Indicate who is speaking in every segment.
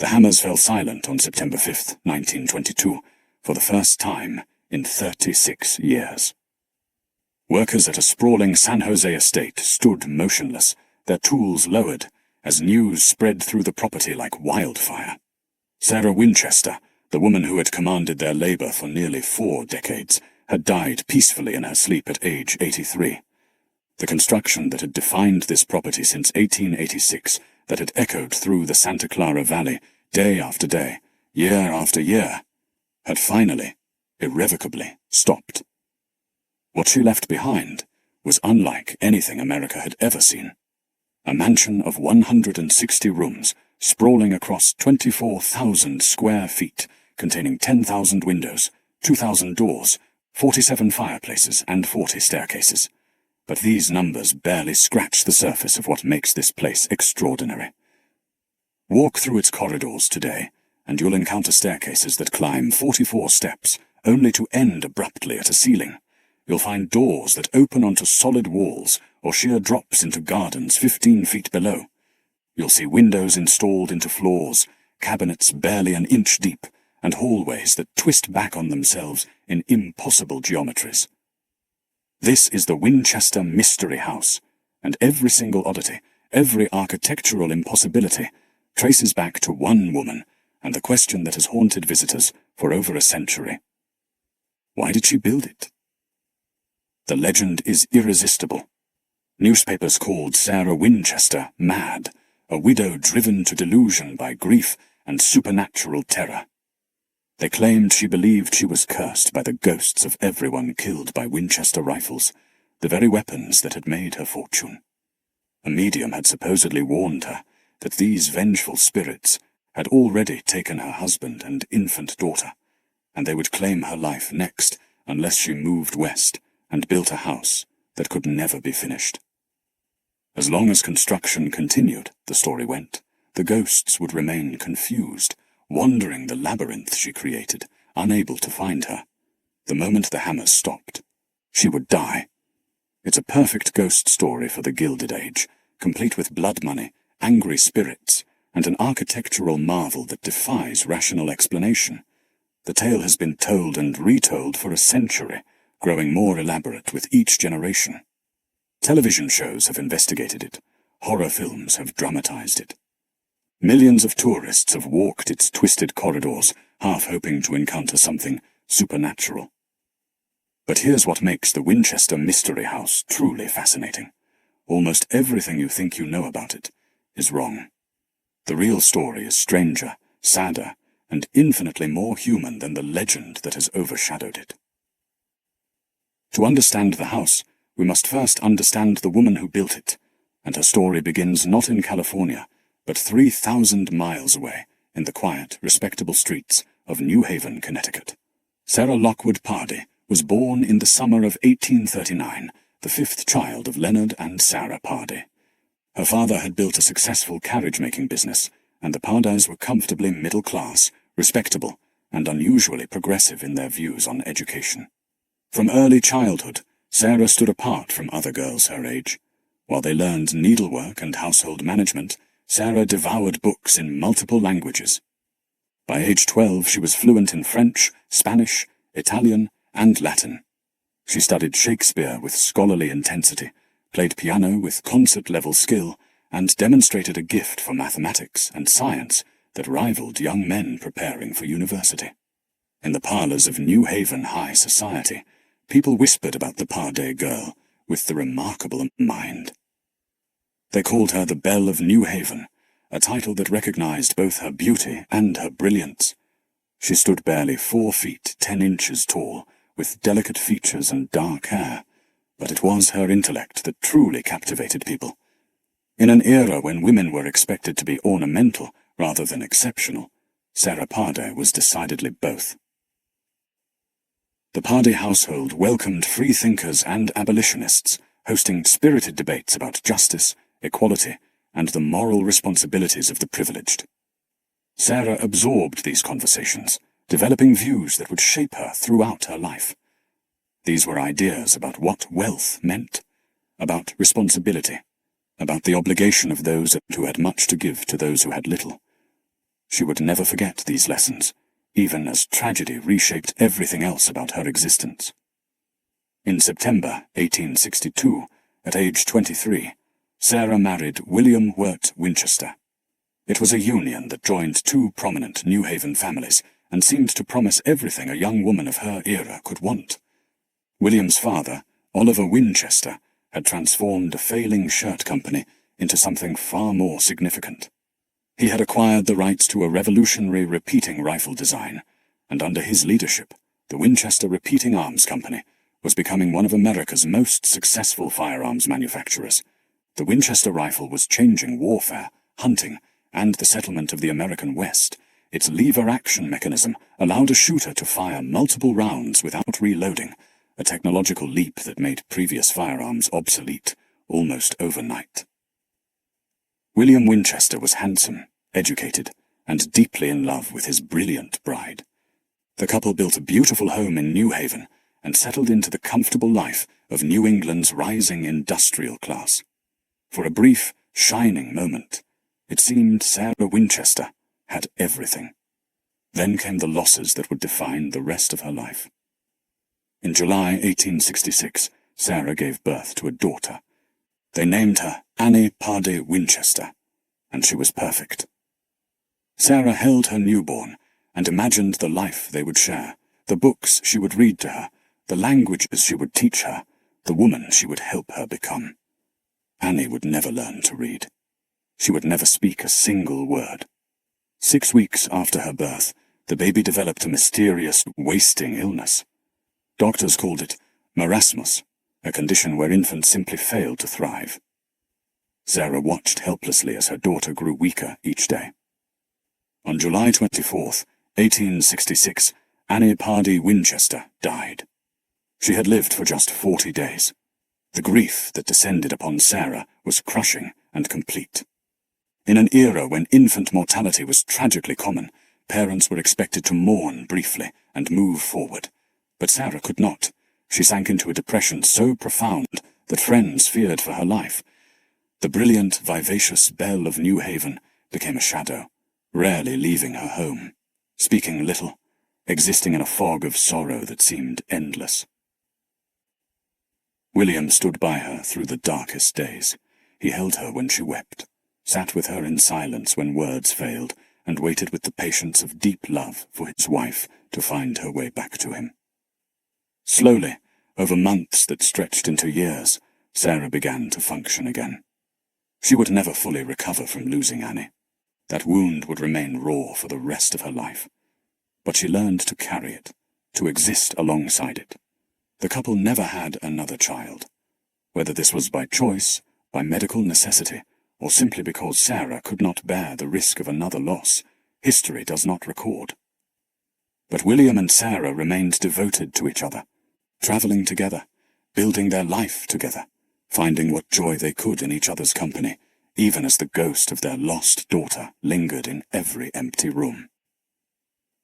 Speaker 1: The hammers fell silent on September 5, 1922, for the first time in 36 years. Workers at a sprawling San Jose estate stood motionless, their tools lowered, as news spread through the property like wildfire. Sarah Winchester, the woman who had commanded their labor for nearly 4 decades, had died peacefully in her sleep at age 83. The construction that had defined this property since 1886, that had echoed through the Santa Clara Valley day after day, year after year, had finally, irrevocably stopped. What she left behind was unlike anything America had ever seen. A mansion of 160 rooms, sprawling across 24,000 square feet, containing 10,000 windows, 2,000 doors, 47 fireplaces, and 40 staircases. But these numbers barely scratch the surface of what makes this place extraordinary. Walk through its corridors today, and you'll encounter staircases that climb 44 steps, only to end abruptly at a ceiling. You'll find doors that open onto solid walls, or sheer drops into gardens 15 feet below. You'll see windows installed into floors, cabinets barely an inch deep, and hallways that twist back on themselves in impossible geometries. This is the Winchester Mystery House, and every single oddity, every architectural impossibility, traces back to one woman, and the question that has haunted visitors for over a century. Why did she build it? The legend is irresistible. Newspapers called Sarah Winchester mad, a widow driven to delusion by grief and supernatural terror. They claimed she believed she was cursed by the ghosts of everyone killed by Winchester rifles, the very weapons that had made her fortune. A medium had supposedly warned her that these vengeful spirits had already taken her husband and infant daughter, and they would claim her life next unless she moved west and built a house that could never be finished. As long as construction continued, the story went, the ghosts would remain confused, wandering the labyrinth she created, unable to find her. The moment the hammers stopped, she would die. It's a perfect ghost story for the Gilded Age, complete with blood money, angry spirits, and an architectural marvel that defies rational explanation. The tale has been told and retold for a century, growing more elaborate with each generation. Television shows have investigated it. Horror films have dramatized it. Millions of tourists have walked its twisted corridors, half hoping to encounter something supernatural. But here's what makes the Winchester Mystery House truly fascinating. Almost everything you think you know about it is wrong. The real story is stranger, sadder, and infinitely more human than the legend that has overshadowed it. To understand the house, we must first understand the woman who built it, and her story begins not in California, but 3,000 miles away in the quiet, respectable streets of New Haven, Connecticut. Sarah Lockwood Pardee was born in the summer of 1839, the 5th child of Leonard and Sarah Pardee. Her father had built a successful carriage-making business, and the Pardees were comfortably middle-class, respectable, and unusually progressive in their views on education. From early childhood, Sarah stood apart from other girls her age. While they learned needlework and household management, Sarah devoured books in multiple languages. By age 12, she was fluent in French, Spanish, Italian, and Latin. She studied Shakespeare with scholarly intensity, played piano with concert-level skill, and demonstrated a gift for mathematics and science that rivaled young men preparing for university. In the parlors of New Haven high society, people whispered about the Pardee girl with the remarkable mind. They called her the Belle of New Haven, a title that recognized both her beauty and her brilliance. She stood barely 4 feet 10 inches tall, with delicate features and dark hair, but it was her intellect that truly captivated people. In an era when women were expected to be ornamental rather than exceptional, Sarah Pardee was decidedly both. The Pardee household welcomed freethinkers and abolitionists, hosting spirited debates about justice, equality, and the moral responsibilities of the privileged. Sarah absorbed these conversations, developing views that would shape her throughout her life. These were ideas about what wealth meant, about responsibility, about the obligation of those who had much to give to those who had little. She would never forget these lessons, even as tragedy reshaped everything else about her existence. In September 1862, at age 23, Sarah married William Wirt Winchester. It was a union that joined two prominent New Haven families and seemed to promise everything a young woman of her era could want. William's father, Oliver Winchester, had transformed a failing shirt company into something far more significant. He had acquired the rights to a revolutionary repeating rifle design, and under his leadership, the Winchester Repeating Arms Company was becoming one of America's most successful firearms manufacturers. The Winchester rifle was changing warfare, hunting, and the settlement of the American West. Its lever-action mechanism allowed a shooter to fire multiple rounds without reloading, a technological leap that made previous firearms obsolete almost overnight. William Winchester was handsome, educated, and deeply in love with his brilliant bride. The couple built a beautiful home in New Haven and settled into the comfortable life of New England's rising industrial class. For a brief, shining moment, it seemed Sarah Winchester had everything. Then came the losses that would define the rest of her life. In July 1866, Sarah gave birth to a daughter. They named her Annie Pardee Winchester, and she was perfect. Sarah held her newborn and imagined the life they would share, the books she would read to her, the languages she would teach her, the woman she would help her become. Annie would never learn to read. She would never speak a single word. 6 weeks after her birth, the baby developed a mysterious, wasting illness. Doctors called it marasmus, a condition where infants simply failed to thrive. Sarah watched helplessly as her daughter grew weaker each day. On July 24th, 1866, Annie Pardee Winchester died. She had lived for just 40 days. The grief that descended upon Sarah was crushing and complete. In an era when infant mortality was tragically common, parents were expected to mourn briefly and move forward. But Sarah could not. She sank into a depression so profound that friends feared for her life. The brilliant, vivacious belle of New Haven became a shadow, rarely leaving her home, speaking little, existing in a fog of sorrow that seemed endless. William stood by her through the darkest days. He held her when she wept, sat with her in silence when words failed, and waited with the patience of deep love for his wife to find her way back to him. Slowly, over months that stretched into years, Sarah began to function again. She would never fully recover from losing Annie. That wound would remain raw for the rest of her life. But she learned to carry it, to exist alongside it. The couple never had another child. Whether this was by choice, by medical necessity, or simply because Sarah could not bear the risk of another loss, history does not record. But William and Sarah remained devoted to each other, travelling together, building their life together, finding what joy they could in each other's company, even as the ghost of their lost daughter lingered in every empty room.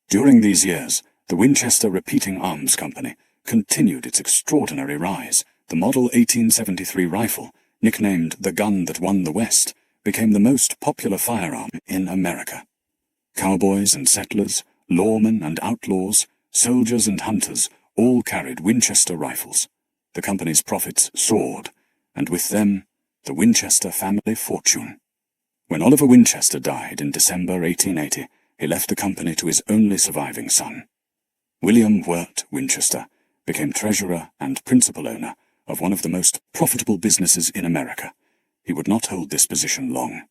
Speaker 1: During these years, the Winchester Repeating Arms Company continued its extraordinary rise. The Model 1873 rifle, nicknamed the gun that won the West, became the most popular firearm in America. Cowboys and settlers, lawmen and outlaws, soldiers and hunters all carried Winchester rifles. The company's profits soared, and with them, the Winchester family fortune. When Oliver Winchester died in December 1880, he left the company to his only surviving son. William Wirt Winchester became treasurer and principal owner of one of the most profitable businesses in America. He would not hold this position long.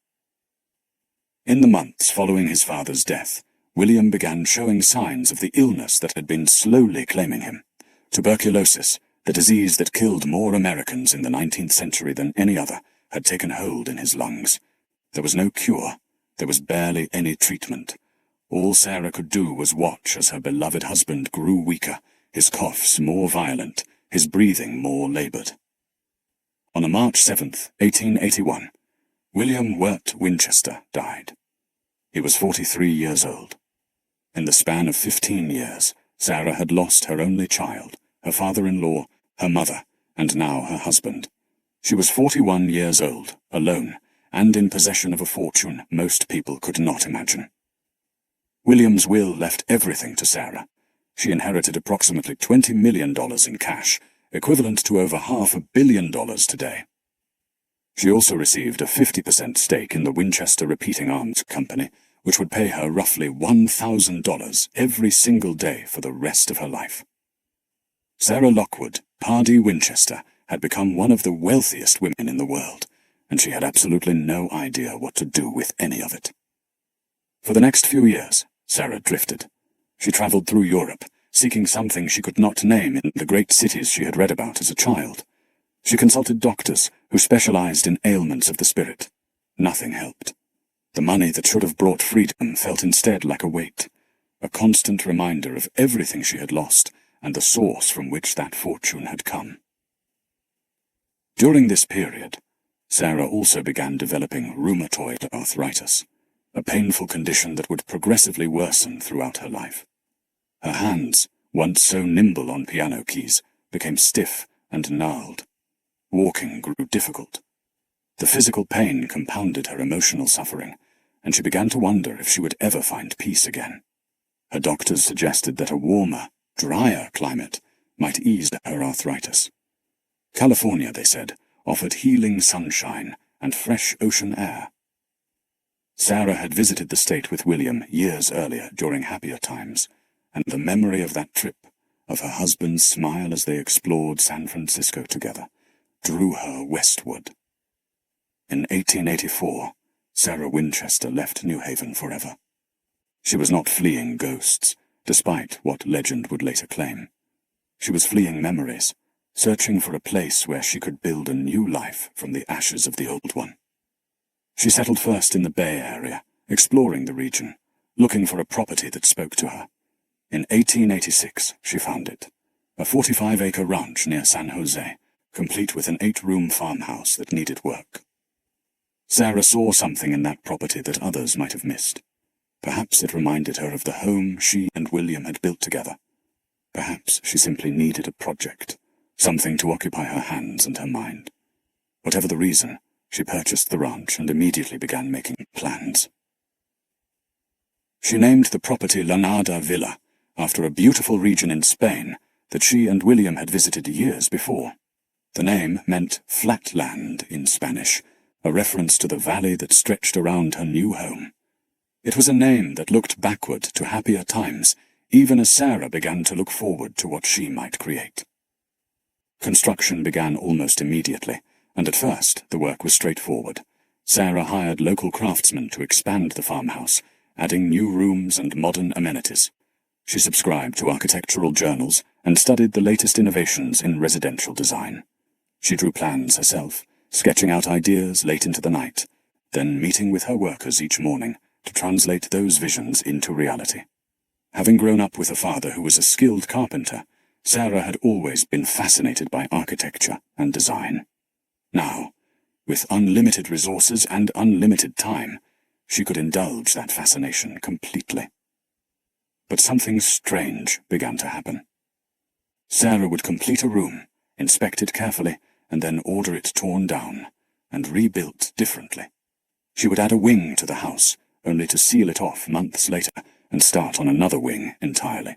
Speaker 1: In the months following his father's death, William began showing signs of the illness that had been slowly claiming him. Tuberculosis, the disease that killed more Americans in the 19th century than any other, had taken hold in his lungs. There was no cure. There was barely any treatment. All Sarah could do was watch as her beloved husband grew weaker, his coughs more violent, his breathing more laboured. On March 7th, 1881, William Wirt Winchester died. He was 43 years old. In the span of 15 years, Sarah had lost her only child, her father-in-law, her mother, and now her husband. She was 41 years old, alone, and in possession of a fortune most people could not imagine. William's will left everything to Sarah. She inherited approximately $20 million in cash, equivalent to over $500 million today. She also received a 50% stake in the Winchester Repeating Arms Company, which would pay her roughly $1,000 every single day for the rest of her life. Sarah Lockwood, Pardee Winchester, had become one of the wealthiest women in the world, and she had absolutely no idea what to do with any of it. For the next few years, Sarah drifted. She travelled through Europe, seeking something she could not name in the great cities she had read about as a child. She consulted doctors who specialized in ailments of the spirit. Nothing helped. The money that should have brought freedom felt instead like a weight, a constant reminder of everything she had lost and the source from which that fortune had come. During this period, Sarah also began developing rheumatoid arthritis, a painful condition that would progressively worsen throughout her life. Her hands, once so nimble on piano keys, became stiff and gnarled. Walking grew difficult. The physical pain compounded her emotional suffering, and she began to wonder if she would ever find peace again. Her doctors suggested that a warmer, drier climate might ease her arthritis. California, they said, offered healing sunshine and fresh ocean air. Sarah had visited the state with William years earlier during happier times, and the memory of that trip, of her husband's smile as they explored San Francisco together, drew her westward. In 1884, Sarah Winchester left New Haven forever. She was not fleeing ghosts, despite what legend would later claim. She was fleeing memories, searching for a place where she could build a new life from the ashes of the old one. She settled first in the Bay Area, exploring the region, looking for a property that spoke to her. In 1886, she found it, a 45-acre ranch near San Jose, complete with an 8-room farmhouse that needed work. Sarah saw something in that property that others might have missed. Perhaps it reminded her of the home she and William had built together. Perhaps she simply needed a project, something to occupy her hands and her mind. Whatever the reason, she purchased the ranch and immediately began making plans. She named the property Lanada Villa, after a beautiful region in Spain that she and William had visited years before. The name meant flatland in Spanish, a reference to the valley that stretched around her new home. It was a name that looked backward to happier times, even as Sarah began to look forward to what she might create. Construction began almost immediately, and at first the work was straightforward. Sarah hired local craftsmen to expand the farmhouse, adding new rooms and modern amenities. She subscribed to architectural journals and studied the latest innovations in residential design. She drew plans herself, sketching out ideas late into the night, then meeting with her workers each morning to translate those visions into reality. Having grown up with a father who was a skilled carpenter, Sarah had always been fascinated by architecture and design. Now, with unlimited resources and unlimited time, she could indulge that fascination completely. But something strange began to happen. Sarah would complete a room, inspect it carefully, and then order it torn down and rebuilt differently. She would add a wing to the house, only to seal it off months later and start on another wing entirely.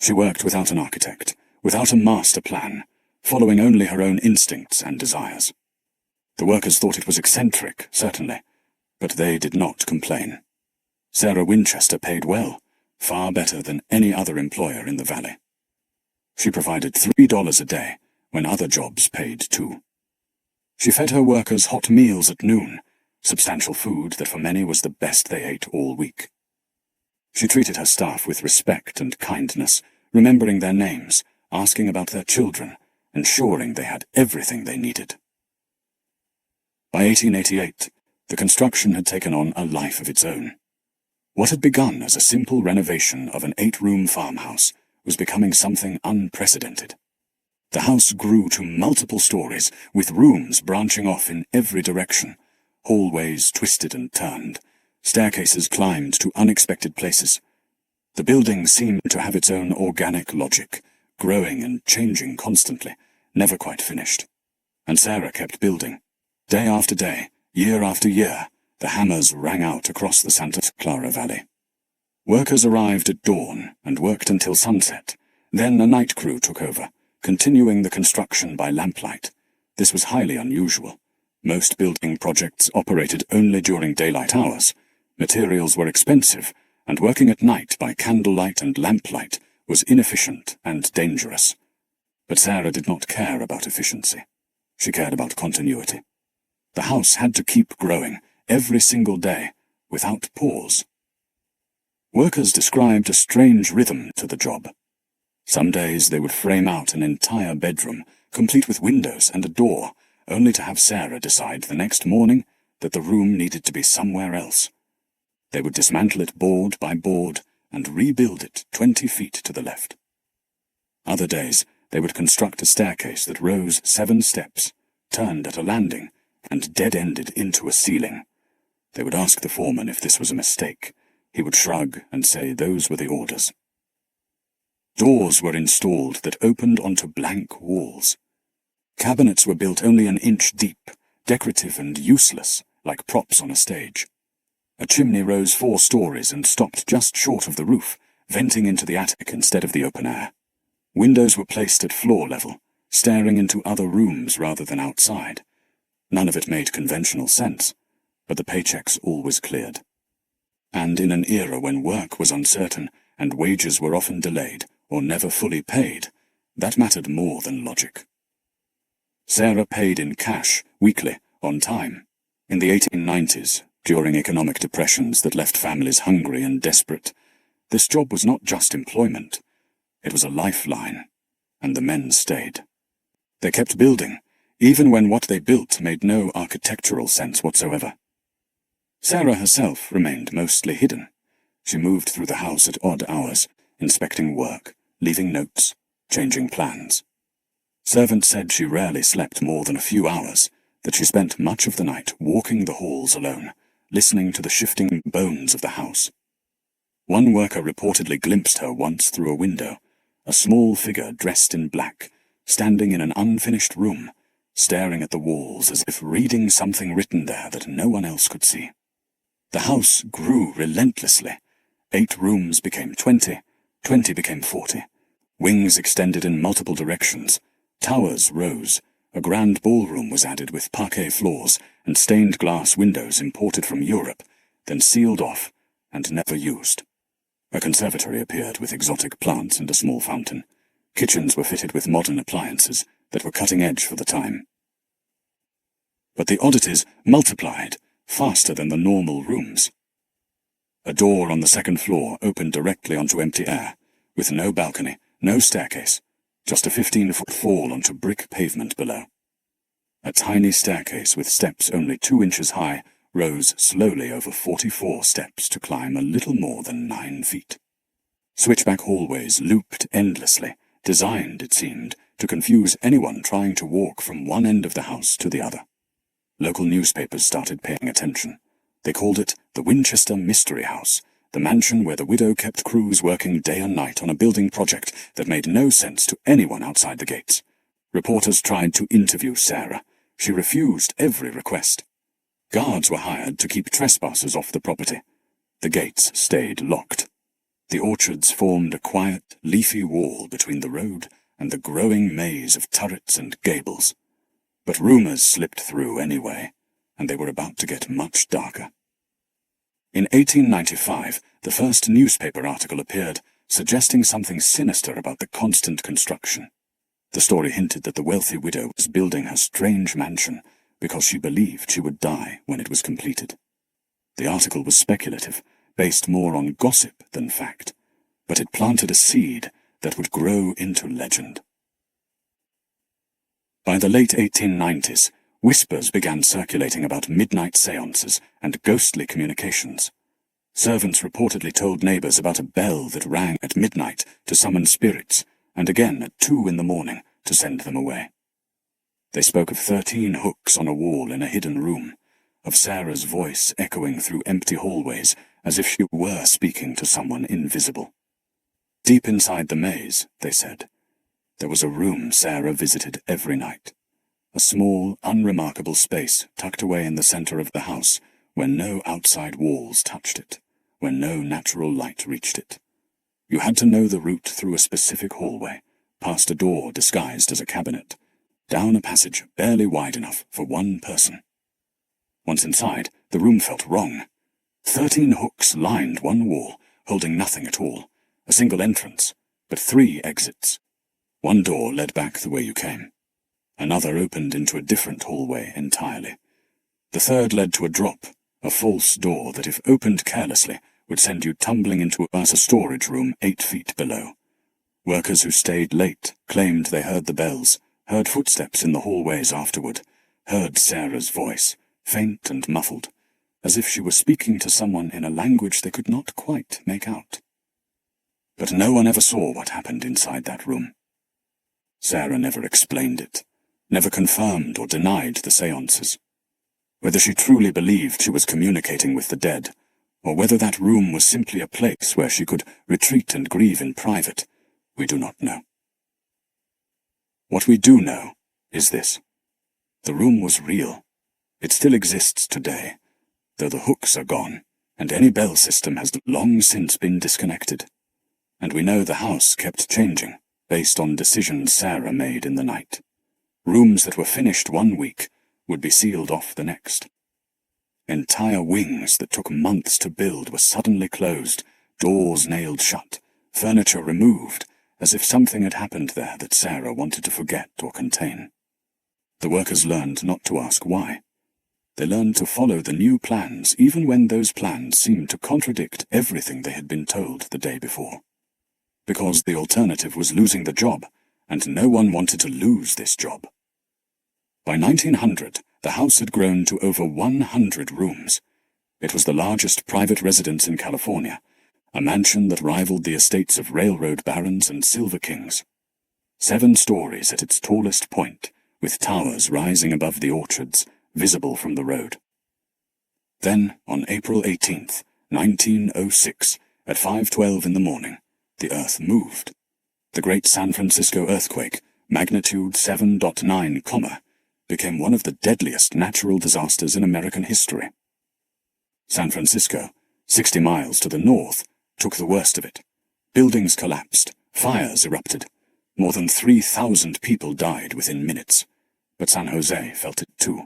Speaker 1: She worked without an architect, without a master plan, following only her own instincts and desires. The workers thought it was eccentric, certainly, but they did not complain. Sarah Winchester paid well, far better than any other employer in the valley. She provided $3 a day, when other jobs paid $2. She fed her workers hot meals at noon, substantial food that for many was the best they ate all week. She treated her staff with respect and kindness, remembering their names, asking about their children, ensuring they had everything they needed. By 1888, the construction had taken on a life of its own. What had begun as a simple renovation of an 8-room farmhouse was becoming something unprecedented. The house grew to multiple stories, with rooms branching off in every direction, hallways twisted and turned, staircases climbed to unexpected places. The building seemed to have its own organic logic, growing and changing constantly, never quite finished. And Sarah kept building. Day after day, year after year, the hammers rang out across the Santa Clara Valley. Workers arrived at dawn and worked until sunset. Then a night crew took over, continuing the construction by lamplight. This was highly unusual. Most building projects operated only during daylight hours. Materials were expensive, and working at night by candlelight and lamplight was inefficient and dangerous. But Sarah did not care about efficiency. She cared about continuity. The house had to keep growing, every single day, without pause. Workers described a strange rhythm to the job. Some days they would frame out an entire bedroom, complete with windows and a door, only to have Sarah decide the next morning that the room needed to be somewhere else. They would dismantle it board by board and rebuild it 20 feet to the left. Other days they would construct a staircase that rose 7 steps, turned at a landing, and dead-ended into a ceiling. They would ask the foreman if this was a mistake. He would shrug and say those were the orders. Doors were installed that opened onto blank walls. Cabinets were built only an inch deep, decorative and useless, like props on a stage. A chimney rose 4 stories and stopped just short of the roof, venting into the attic instead of the open air. Windows were placed at floor level, staring into other rooms rather than outside. None of it made conventional sense, but the paychecks always cleared. And in an era when work was uncertain and wages were often delayed or never fully paid, that mattered more than logic. Sarah paid in cash, weekly, on time. In the 1890s, during economic depressions that left families hungry and desperate, this job was not just employment. It was a lifeline, and the men stayed. They kept building, even when what they built made no architectural sense whatsoever. Sarah herself remained mostly hidden. She moved through the house at odd hours, inspecting work, leaving notes, changing plans. Servants said she rarely slept more than a few hours, that she spent much of the night walking the halls alone, listening to the shifting bones of the house. One worker reportedly glimpsed her once through a window, a small figure dressed in black, standing in an unfinished room, staring at the walls as if reading something written there that no one else could see. The house grew relentlessly. 8 rooms became 20, 20 became 40. Wings extended in multiple directions. Towers rose. A grand ballroom was added with parquet floors and stained glass windows imported from Europe, then sealed off and never used. A conservatory appeared with exotic plants and a small fountain. Kitchens were fitted with modern appliances that were cutting edge for the time. But the oddities multiplied faster than the normal rooms. A door on the 2nd floor opened directly onto empty air, with no balcony, no staircase, just a 15-foot fall onto brick pavement below. A tiny staircase with steps only 2 inches high rose slowly over 44 steps to climb a little more than 9 feet. Switchback hallways looped endlessly, designed, it seemed, to confuse anyone trying to walk from one end of the house to the other. Local newspapers started paying attention. They called it the Winchester Mystery House, the mansion where the widow kept crews working day and night on a building project that made no sense to anyone outside the gates. Reporters tried to interview Sarah. She refused every request. Guards were hired to keep trespassers off the property. The gates stayed locked. The orchards formed a quiet, leafy wall between the road and the growing maze of turrets and gables. But rumors slipped through anyway, and they were about to get much darker. In 1895, the first newspaper article appeared, suggesting something sinister about the constant construction. The story hinted that the wealthy widow was building her strange mansion because she believed she would die when it was completed. The article was speculative, based more on gossip than fact, but it planted a seed that would grow into legend. By the late 1890s, whispers began circulating about midnight seances and ghostly communications. Servants reportedly told neighbors about a bell that rang at midnight to summon spirits, and again at 2 in the morning to send them away. They spoke of 13 hooks on a wall in a hidden room, of Sarah's voice echoing through empty hallways as if she were speaking to someone invisible. Deep inside the maze, they said, there was a room Sarah visited every night, a small, unremarkable space tucked away in the center of the house where no outside walls touched it, where no natural light reached it. You had to know the route through a specific hallway, past a door disguised as a cabinet, down a passage barely wide enough for one person. Once inside, the room felt wrong. 13 hooks lined one wall, holding nothing at all. A single entrance, but 3 exits. One door led back the way you came. Another opened into a different hallway entirely. The third led to a drop, a false door that if opened carelessly would send you tumbling into a storage room 8 feet below. Workers who stayed late claimed they heard the bells, heard footsteps in the hallways afterward, heard Sarah's voice, faint and muffled, as if she were speaking to someone in a language they could not quite make out. But no one ever saw what happened inside that room. Sarah never explained it, never confirmed or denied the seances. Whether she truly believed she was communicating with the dead, or whether that room was simply a place where she could retreat and grieve in private, we do not know. What we do know is this. The room was real. It still exists today, though the hooks are gone, and any bell system has long since been disconnected. And we know the house kept changing, based on decisions Sarah made in the night. Rooms that were finished one week would be sealed off the next. Entire wings that took months to build were suddenly closed, doors nailed shut, furniture removed, as if something had happened there that Sarah wanted to forget or contain. The workers learned not to ask why. They learned to follow the new plans even when those plans seemed to contradict everything they had been told the day before. Because the alternative was losing the job, and no one wanted to lose this job. By 1900, the house had grown to over 100 rooms. It was the largest private residence in California, a mansion that rivaled the estates of railroad barons and silver kings. 7 stories at its tallest point, with towers rising above the orchards, visible from the road. Then, on April 18th, 1906, at 5:12 in the morning, the earth moved. The great San Francisco earthquake, magnitude 7.9, became one of the deadliest natural disasters in American history. San Francisco, 60 miles to the north, took the worst of it. Buildings collapsed, fires erupted. More than 3,000 people died within minutes, but San Jose felt it too.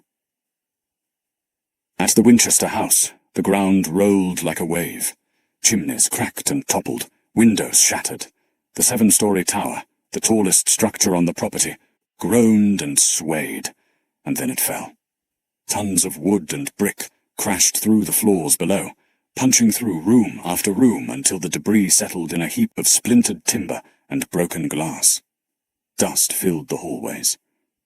Speaker 1: At the Winchester house, the ground rolled like a wave. Chimneys cracked and toppled, windows shattered. The 7-story tower, the tallest structure on the property, groaned and swayed, and then it fell. Tons of wood and brick crashed through the floors below, punching through room after room until the debris settled in a heap of splintered timber and broken glass. Dust filled the hallways.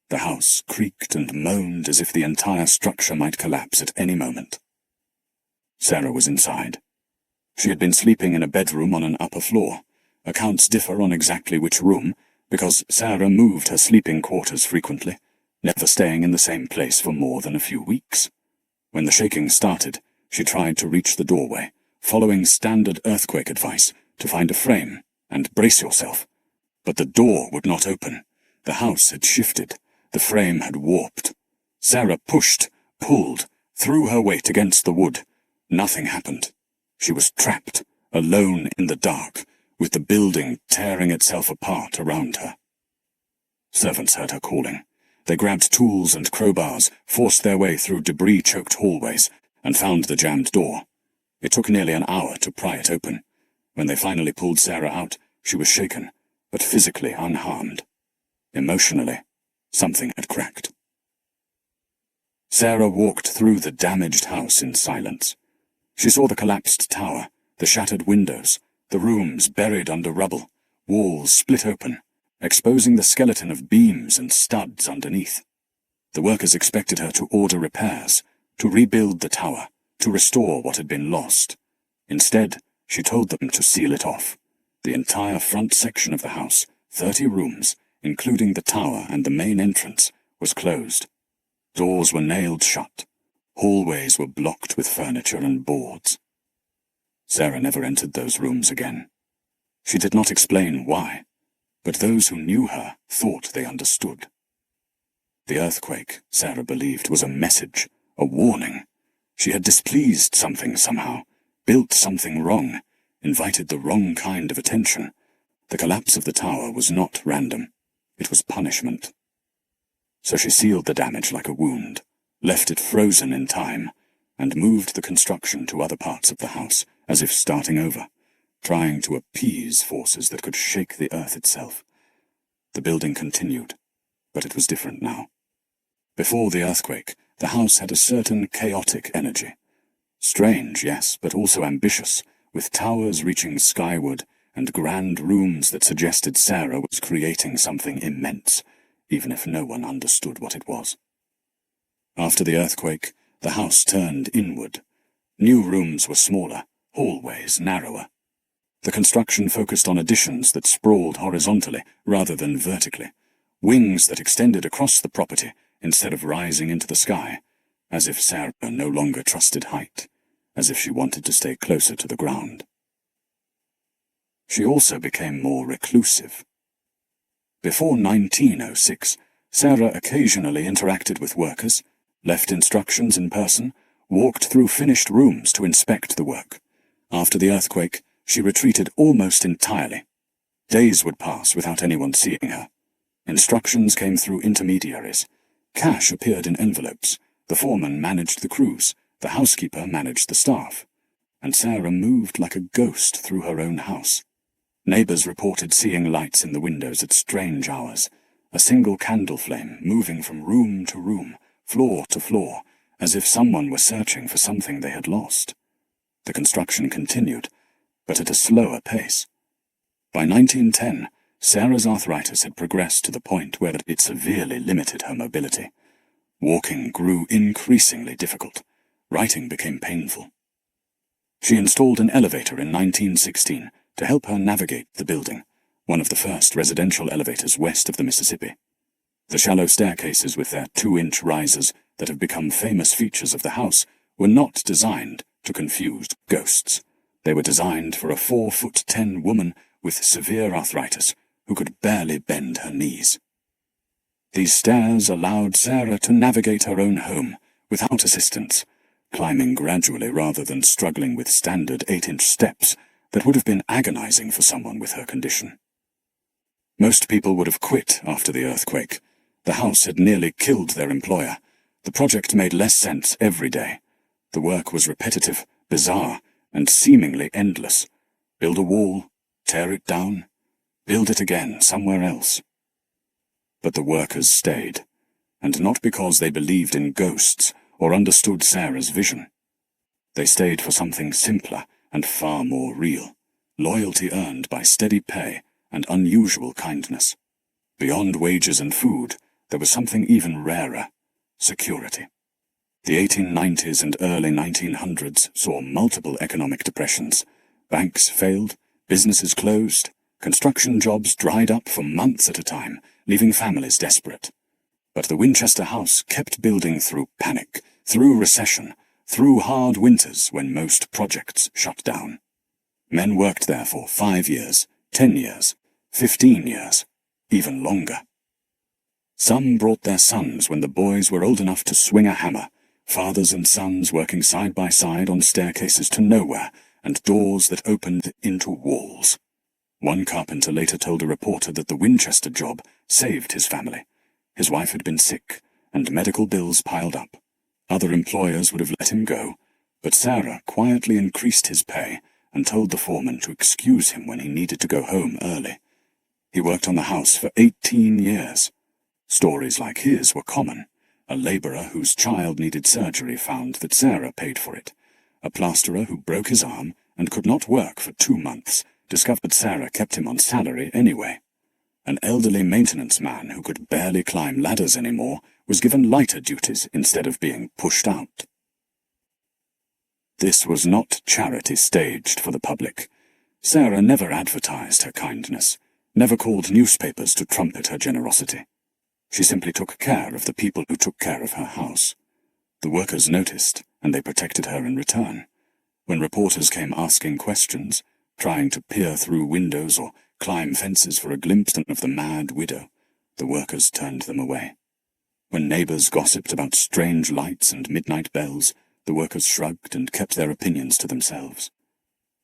Speaker 1: The house creaked and moaned as if the entire structure might collapse at any moment. Sarah was inside. She had been sleeping in a bedroom on an upper floor. Accounts differ on exactly which room, because Sarah moved her sleeping quarters frequently, never staying in the same place for more than a few weeks. When the shaking started, she tried to reach the doorway, following standard earthquake advice to find a frame and brace yourself. But the door would not open. The house had shifted. The frame had warped. Sarah pushed, pulled, threw her weight against the wood. Nothing happened. She was trapped, alone in the dark, with the building tearing itself apart around her. Servants heard her calling. They grabbed tools and crowbars, forced their way through debris-choked hallways, and found the jammed door. It took nearly an hour to pry it open. When they finally pulled Sarah out, she was shaken, but physically unharmed. Emotionally, something had cracked. Sarah walked through the damaged house in silence. She saw the collapsed tower, the shattered windows, the rooms buried under rubble, walls split open, exposing the skeleton of beams and studs underneath. The workers expected her to order repairs, to rebuild the tower, to restore what had been lost. Instead, she told them to seal it off. The entire front section of the house, 30 rooms, including the tower and the main entrance, was closed. Doors were nailed shut. Hallways were blocked with furniture and boards. Sarah never entered those rooms again. She did not explain why, but those who knew her thought they understood. The earthquake, Sarah believed, was a message, a warning. She had displeased something somehow, built something wrong, invited the wrong kind of attention. The collapse of the tower was not random. It was punishment. So she sealed the damage like a wound, left it frozen in time, and moved the construction to other parts of the house, as if starting over, trying to appease forces that could shake the earth itself. The building continued, but it was different now. Before the earthquake, the house had a certain chaotic energy. Strange, yes, but also ambitious, with towers reaching skyward and grand rooms that suggested Sarah was creating something immense, even if no one understood what it was. After the earthquake, the house turned inward. New rooms were smaller, hallways narrower. The construction focused on additions that sprawled horizontally rather than vertically, wings that extended across the property instead of rising into the sky, as if Sarah no longer trusted height, as if she wanted to stay closer to the ground. She also became more reclusive. Before 1906, Sarah occasionally interacted with workers, left instructions in person, walked through finished rooms to inspect the work. After the earthquake, she retreated almost entirely. Days would pass without anyone seeing her. Instructions came through intermediaries. Cash appeared in envelopes. The foreman managed the crews. The housekeeper managed the staff. And Sarah moved like a ghost through her own house. Neighbors reported seeing lights in the windows at strange hours, a single candle flame moving from room to room, floor to floor, as if someone were searching for something they had lost. The construction continued, but at a slower pace. By 1910, Sarah's arthritis had progressed to the point where it severely limited her mobility. Walking grew increasingly difficult. Writing became painful. She installed an elevator in 1916 to help her navigate the building, one of the first residential elevators west of the Mississippi. The shallow staircases with their 2-inch risers that have become famous features of the house were not designed to confuse ghosts. They were designed for a 4'10" woman with severe arthritis who could barely bend her knees. These stairs allowed Sarah to navigate her own home without assistance, climbing gradually rather than struggling with standard 8-inch steps that would have been agonizing for someone with her condition. Most people would have quit after the earthquake. The house had nearly killed their employer. The project made less sense every day. The work was repetitive, bizarre, and seemingly endless. Build a wall, tear it down, build it again somewhere else. But the workers stayed, and not because they believed in ghosts or understood Sarah's vision. They stayed for something simpler and far more real, loyalty earned by steady pay and unusual kindness. Beyond wages and food, there was something even rarer: security. The 1890s and early 1900s saw multiple economic depressions. Banks failed, businesses closed, construction jobs dried up for months at a time, leaving families desperate. But the Winchester house kept building through panic, through recession, through hard winters when most projects shut down. Men worked there for 5 years, 10 years, 15 years, even longer. Some brought their sons when the boys were old enough to swing a hammer, fathers and sons working side by side on staircases to nowhere and doors that opened into walls. One carpenter later told a reporter that the Winchester job saved his family. His wife had been sick, and medical bills piled up. Other employers would have let him go, but Sarah quietly increased his pay and told the foreman to excuse him when he needed to go home early. He worked on the house for 18 years. Stories like his were common. A laborer whose child needed surgery found that Sarah paid for it. A plasterer who broke his arm and could not work for 2 months discovered Sarah kept him on salary anyway. An elderly maintenance man who could barely climb ladders anymore was given lighter duties instead of being pushed out. This was not charity staged for the public. Sarah never advertised her kindness, never called newspapers to trumpet her generosity. She simply took care of the people who took care of her house. The workers noticed, and they protected her in return. When reporters came asking questions, trying to peer through windows or climb fences for a glimpse of the mad widow, the workers turned them away. When neighbors gossiped about strange lights and midnight bells, The workers shrugged and kept their opinions to themselves.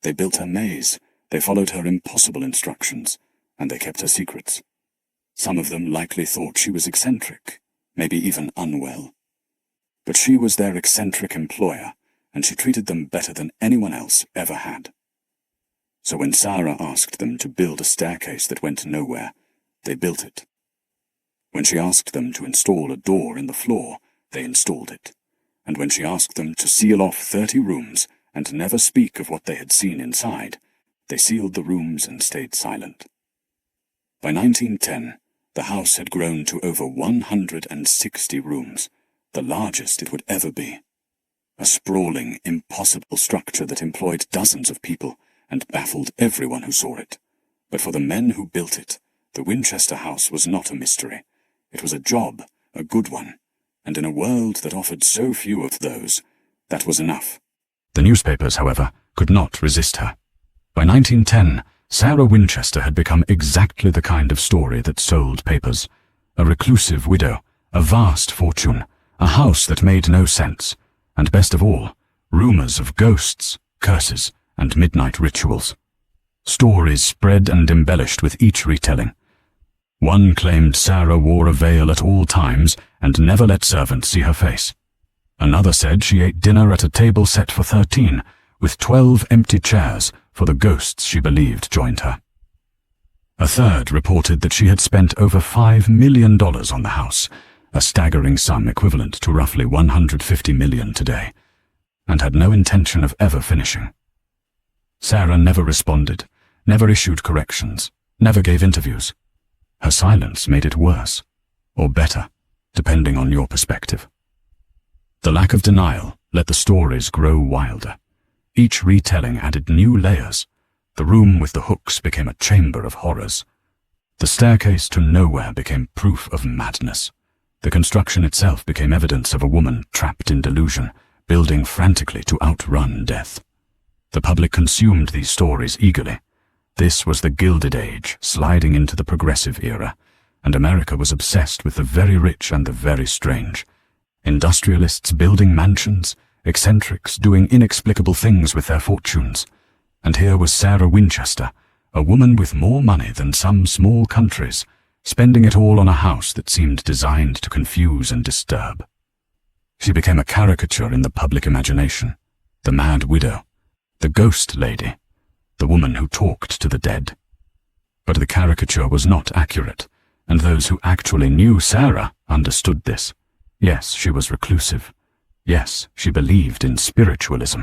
Speaker 1: They built her maze, they followed her impossible instructions, and they kept her secrets. Some of them likely thought she was eccentric, maybe even unwell. But she was their eccentric employer, and she treated them better than anyone else ever had. So when Sarah asked them to build a staircase that went nowhere, they built it. When she asked them to install a door in the floor, they installed it. And when she asked them to seal off 30 rooms and never speak of what they had seen inside, they sealed the rooms and stayed silent. By 1910, the house had grown to over 160 rooms, the largest it would ever be. A sprawling, impossible structure that employed dozens of people and baffled everyone who saw it. But for the men who built it, the Winchester house was not a mystery. It was a job, a good one, and in a world that offered so few of those, that was enough. The newspapers, however, could not resist her. By 1910, Sarah Winchester had become exactly the kind of story that sold papers. A reclusive widow, a vast fortune, a house that made no sense, and best of all, rumors of ghosts, curses, and midnight rituals. Stories spread and embellished with each retelling. One claimed Sarah wore a veil at all times and never let servants see her face. Another said she ate dinner at a table set for 13, with 12 empty chairs for the ghosts she believed joined her. A third reported that she had spent over $5 million on the house, a staggering sum equivalent to roughly $150 million today, and had no intention of ever finishing. Sarah never responded, never issued corrections, never gave interviews. Her silence made it worse, or better, depending on your perspective. The lack of denial let the stories grow wilder. Each retelling added new layers. The room with the hooks became a chamber of horrors. The staircase to nowhere became proof of madness. The construction itself became evidence of a woman trapped in delusion, building frantically to outrun death. The public consumed these stories eagerly. This was the Gilded Age sliding into the Progressive era, and America was obsessed with the very rich and the very strange. Industrialists building mansions, eccentrics doing inexplicable things with their fortunes. And here was Sarah Winchester, a woman with more money than some small countries, spending it all on a house that seemed designed to confuse and disturb. She became a caricature in the public imagination, the mad widow, the ghost lady, the woman who talked to the dead. But the caricature was not accurate, and those who actually knew Sarah understood this. Yes, she was reclusive. Yes, she believed in spiritualism,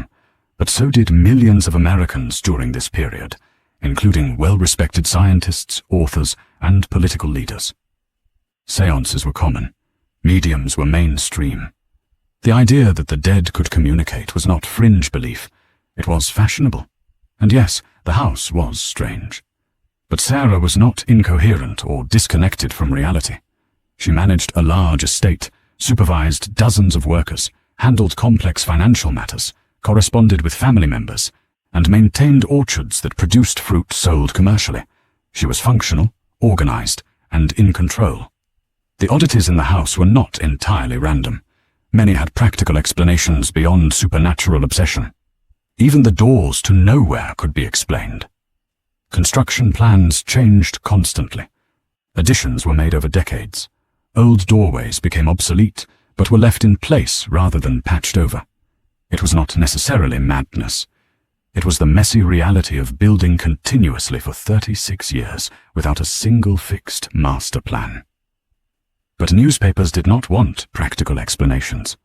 Speaker 1: but so did millions of Americans during this period, including well-respected scientists, authors, and political leaders. Seances were common. Mediums were mainstream. The idea that the dead could communicate was not fringe belief. It was fashionable. And yes, the house was strange. But Sarah was not incoherent or disconnected from reality. She managed a large estate, supervised dozens of workers, handled complex financial matters, corresponded with family members, and maintained orchards that produced fruit sold commercially. She was functional, organized, and in control. The oddities in the house were not entirely random. Many had practical explanations beyond supernatural obsession. Even the doors to nowhere could be explained. Construction plans changed constantly. Additions were made over decades. Old doorways became obsolete, but were left in place rather than patched over. It was not necessarily madness. It was the messy reality of building continuously for 36 years without a single fixed master plan. But newspapers did not want practical explanations.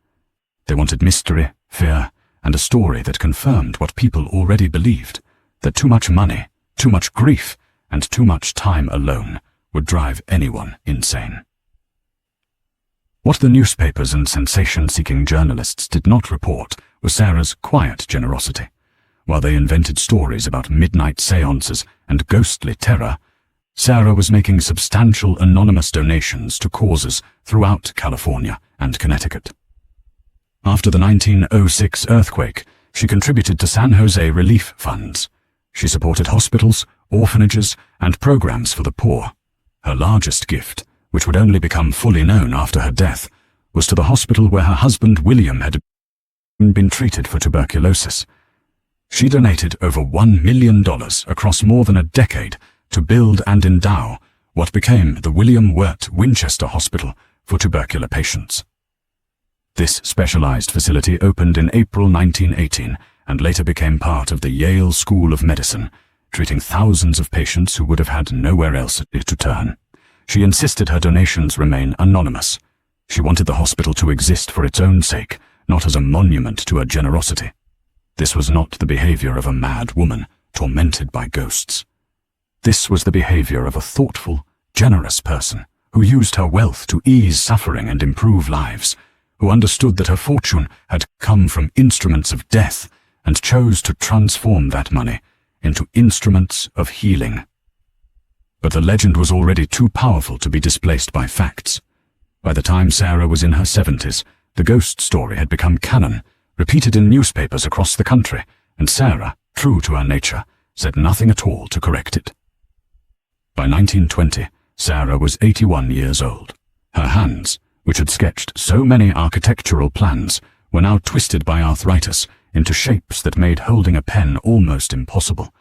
Speaker 1: They wanted mystery, fear, and a story that confirmed what people already believed, that too much money, too much grief, and too much time alone would drive anyone insane. What the newspapers and sensation-seeking journalists did not report was Sarah's quiet generosity. While they invented stories about midnight seances and ghostly terror, Sarah was making substantial anonymous donations to causes throughout California and Connecticut. After the 1906 earthquake, she contributed to San Jose relief funds. She supported hospitals, orphanages, and programs for the poor. Her largest gift, which would only become fully known after her death, was to the hospital where her husband William had been treated for tuberculosis. She donated over $1 million across more than a decade to build and endow what became the William Wirt Winchester Hospital for tubercular patients. This specialized facility opened in April 1918 and later became part of the Yale School of Medicine, treating thousands of patients who would have had nowhere else to turn. She insisted her donations remain anonymous. She wanted the hospital to exist for its own sake, not as a monument to her generosity. This was not the behavior of a mad woman tormented by ghosts. This was the behavior of a thoughtful, generous person who used her wealth to ease suffering and improve lives, who understood that her fortune had come from instruments of death and chose to transform that money into instruments of healing. But the legend was already too powerful to be displaced by facts. By the time Sarah was in her 70s, the ghost story had become canon, repeated in newspapers across the country, and Sarah, true to her nature, said nothing at all to correct it. By 1920, Sarah was 81 years old. Her hands, which had sketched so many architectural plans, were now twisted by arthritis into shapes that made holding a pen almost impossible.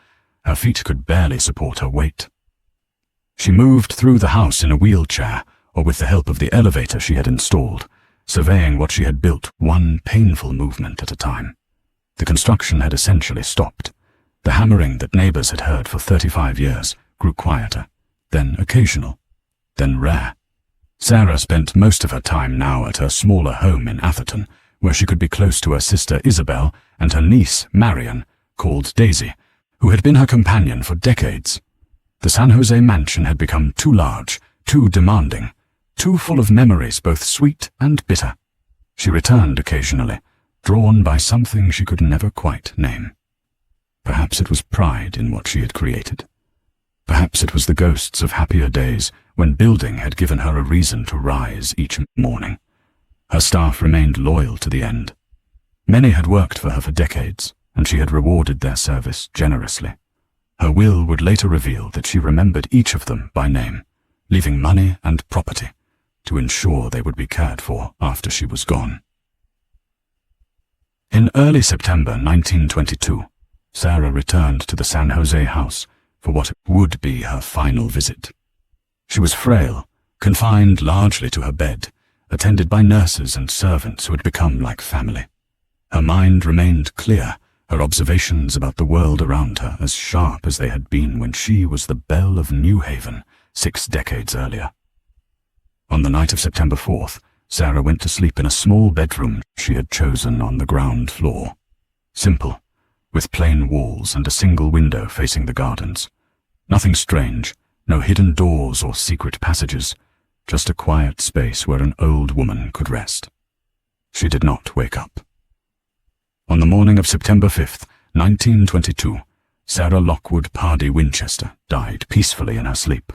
Speaker 1: Her feet could barely support her weight. She moved through the house in a wheelchair, or with the help of the elevator she had installed, surveying what she had built one painful movement at a time. The construction had essentially stopped. The hammering that neighbors had heard for 35 years grew quieter, then occasional, then rare. Sarah spent most of her time now at her smaller home in Atherton, where she could be close to her sister Isabel and her niece Marion, called Daisy, who had been her companion for decades. The San Jose mansion had become too large, too demanding, too full of memories both sweet and bitter. She returned occasionally, drawn by something she could never quite name. Perhaps it was pride in what she had created. Perhaps it was the ghosts of happier days when building had given her a reason to rise each morning. Her staff remained loyal to the end. Many had worked for her for decades, and she had rewarded their service generously. Her will would later reveal that she remembered each of them by name, leaving money and property to ensure they would be cared for after she was gone. In early September 1922, Sarah returned to the San Jose house for what would be her final visit. She was frail, confined largely to her bed, attended by nurses and servants who had become like family. Her mind remained clear, her observations about the world around her as sharp as they had been when she was the belle of New Haven 6 decades earlier. On the night of September 4th, Sarah went to sleep in a small bedroom she had chosen on the ground floor. Simple, with plain walls and a single window facing the gardens. Nothing strange, no hidden doors or secret passages, just a quiet space where an old woman could rest. She did not wake up. On the morning of September 5th, 1922, Sarah Lockwood Pardee Winchester died peacefully in her sleep.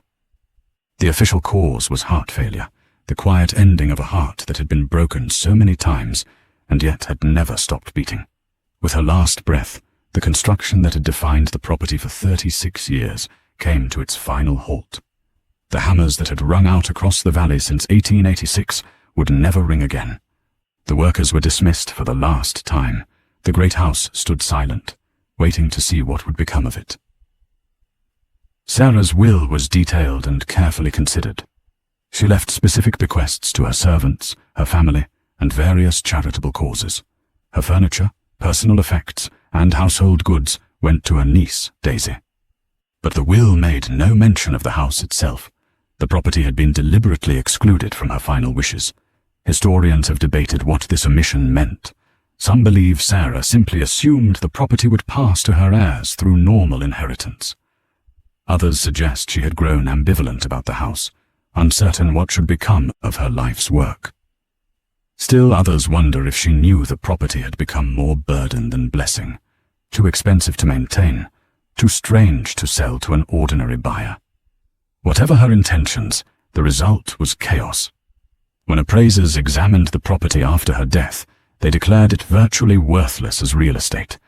Speaker 1: The official cause was heart failure, the quiet ending of a heart that had been broken so many times and yet had never stopped beating. With her last breath, the construction that had defined the property for 36 years came to its final halt. The hammers that had rung out across the valley since 1886 would never ring again. The workers were dismissed for the last time. The great house stood silent, waiting to see what would become of it. Sarah's will was detailed and carefully considered. She left specific bequests to her servants, her family, and various charitable causes. Her furniture, personal effects, and household goods went to her niece, Daisy. But the will made no mention of the house itself. The property had been deliberately excluded from her final wishes. Historians have debated what this omission meant. Some believe Sarah simply assumed the property would pass to her heirs through normal inheritance. Others suggest she had grown ambivalent about the house, uncertain what should become of her life's work. Still others wonder if she knew the property had become more burden than blessing, too expensive to maintain, too strange to sell to an ordinary buyer. Whatever her intentions, the result was chaos. When appraisers examined the property after her death, they declared it virtually worthless as real estate.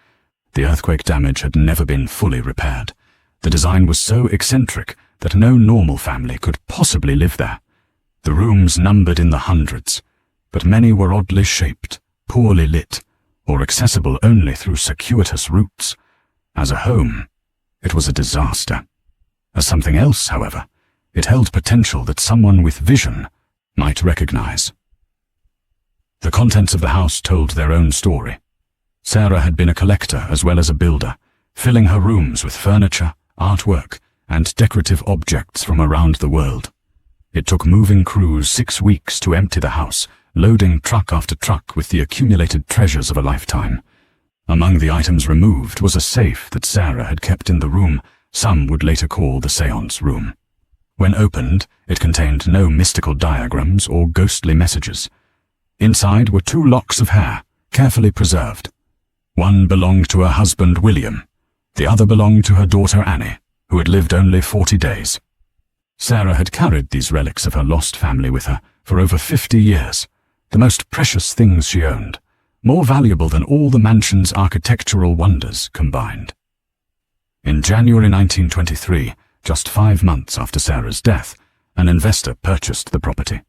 Speaker 1: The earthquake damage had never been fully repaired. The design was so eccentric that no normal family could possibly live there. The rooms numbered in the hundreds, but many were oddly shaped, poorly lit, or accessible only through circuitous routes. As a home, it was a disaster. As something else, however, it held potential that someone with vision might recognize. The contents of the house told their own story. Sarah had been a collector as well as a builder, filling her rooms with furniture, artwork, and decorative objects from around the world. It took moving crews 6 weeks to empty the house, loading truck after truck with the accumulated treasures of a lifetime. Among the items removed was a safe that Sarah had kept in the room some would later call the seance room. When opened, it contained no mystical diagrams or ghostly messages. Inside were 2 locks of hair, carefully preserved. One belonged to her husband William, the other belonged to her daughter Annie, who had lived only 40 days. Sarah had carried these relics of her lost family with her for over 50 years, the most precious things she owned, more valuable than all the mansion's architectural wonders combined. In January 1923, just 5 months after Sarah's death, an investor purchased the property.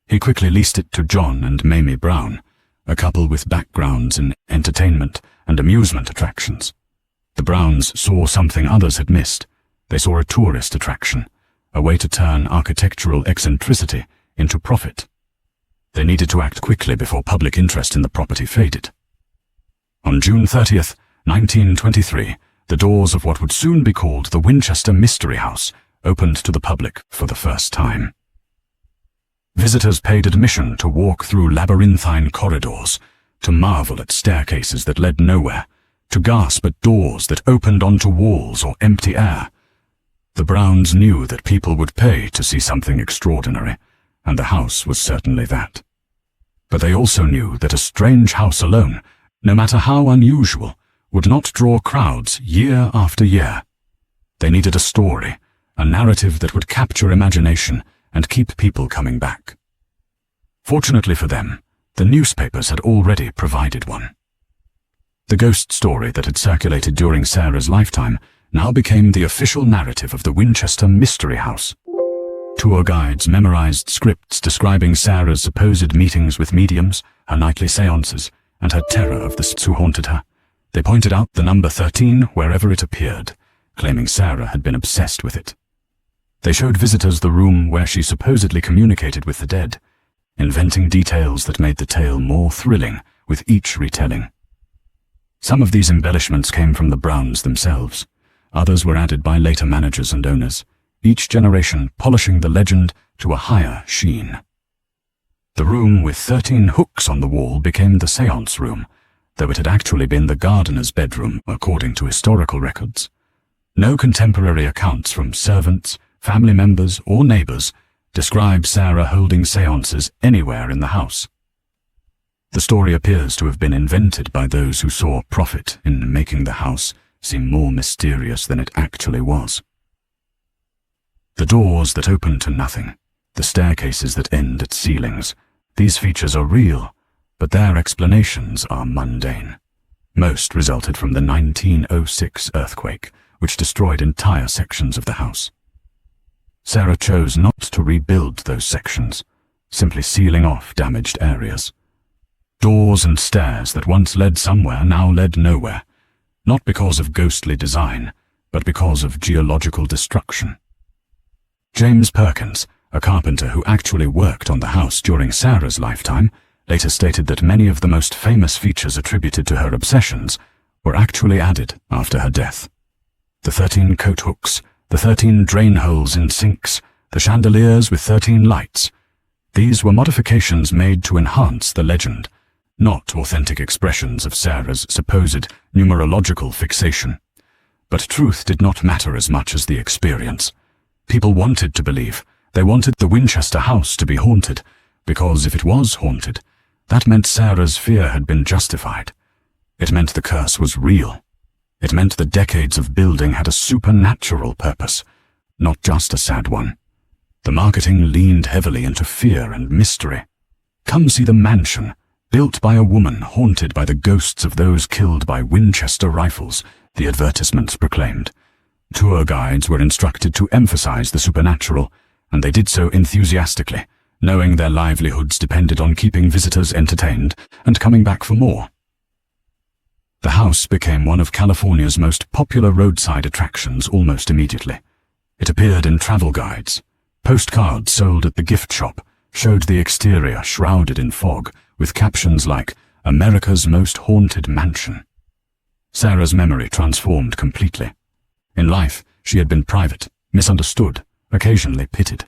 Speaker 1: He quickly leased it to John and Mamie Brown, a couple with backgrounds in entertainment and amusement attractions. The Browns saw something others had missed. They saw a tourist attraction, a way to turn architectural eccentricity into profit. They needed to act quickly before public interest in the property faded. On June 30th, 1923, the doors of what would soon be called the Winchester Mystery House opened to the public for the first time. Visitors paid admission to walk through labyrinthine corridors, to marvel at staircases that led nowhere, to gasp at doors that opened onto walls or empty air. The Browns knew that people would pay to see something extraordinary, and the house was certainly that. But they also knew that a strange house alone, no matter how unusual, would not draw crowds year after year. They needed a story, a narrative that would capture imagination and keep people coming back. Fortunately for them, the newspapers had already provided one. The ghost story that had circulated during Sarah's lifetime now became the official narrative of the Winchester Mystery House. Tour guides memorized scripts describing Sarah's supposed meetings with mediums, her nightly seances, and her terror of the spirits who haunted her. They pointed out the number 13 wherever it appeared, claiming Sarah had been obsessed with it. They showed visitors the room where she supposedly communicated with the dead, inventing details that made the tale more thrilling with each retelling. Some of these embellishments came from the Browns themselves. Others were added by later managers and owners, each generation polishing the legend to a higher sheen. The room with 13 hooks on the wall became the seance room, though it had actually been the gardener's bedroom, according to historical records. No contemporary accounts from servants, family members, or neighbors describe Sarah holding seances anywhere in the house. The story appears to have been invented by those who saw profit in making the house seem more mysterious than it actually was. The doors that open to nothing, the staircases that end at ceilings, these features are real, but their explanations are mundane. Most resulted from the 1906 earthquake, which destroyed entire sections of the house. Sarah chose not to rebuild those sections, simply sealing off damaged areas. Doors and stairs that once led somewhere now led nowhere, not because of ghostly design, but because of geological destruction. James Perkins, a carpenter who actually worked on the house during Sarah's lifetime, later stated that many of the most famous features attributed to her obsessions were actually added after her death. The 13 coat hooks, the 13 drain holes in sinks, the chandeliers with 13 lights. These were modifications made to enhance the legend, not authentic expressions of Sarah's supposed numerological fixation. But truth did not matter as much as the experience. People wanted to believe. They wanted the Winchester house to be haunted, because if it was haunted, that meant Sarah's fear had been justified. It meant the curse was real. It meant the decades of building had a supernatural purpose, not just a sad one. The marketing leaned heavily into fear and mystery. Come see the mansion, built by a woman haunted by the ghosts of those killed by Winchester rifles, the advertisements proclaimed. Tour guides were instructed to emphasize the supernatural, and they did so enthusiastically, knowing their livelihoods depended on keeping visitors entertained and coming back for more. The house became one of California's most popular roadside attractions almost immediately. It appeared in travel guides. Postcards sold at the gift shop showed the exterior shrouded in fog, with captions like, "America's Most Haunted Mansion." Sarah's memory transformed completely. In life, she had been private, misunderstood, occasionally pitied.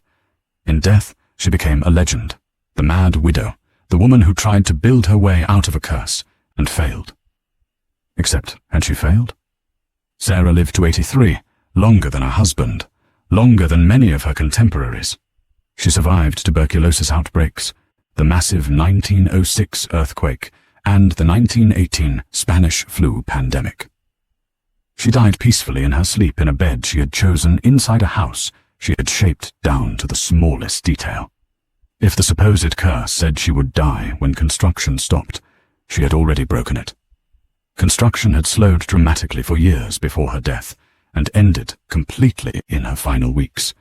Speaker 1: In death, she became a legend, the mad widow, the woman who tried to build her way out of a curse, and failed. Except, had she failed? Sarah lived to 83, longer than her husband, longer than many of her contemporaries. She survived tuberculosis outbreaks, the massive 1906 earthquake, and the 1918 Spanish flu pandemic. She died peacefully in her sleep in a bed she had chosen inside a house she had shaped down to the smallest detail. If the supposed curse said she would die when construction stopped, she had already broken it. Construction had slowed dramatically for years before her death, and ended completely in her final weeks,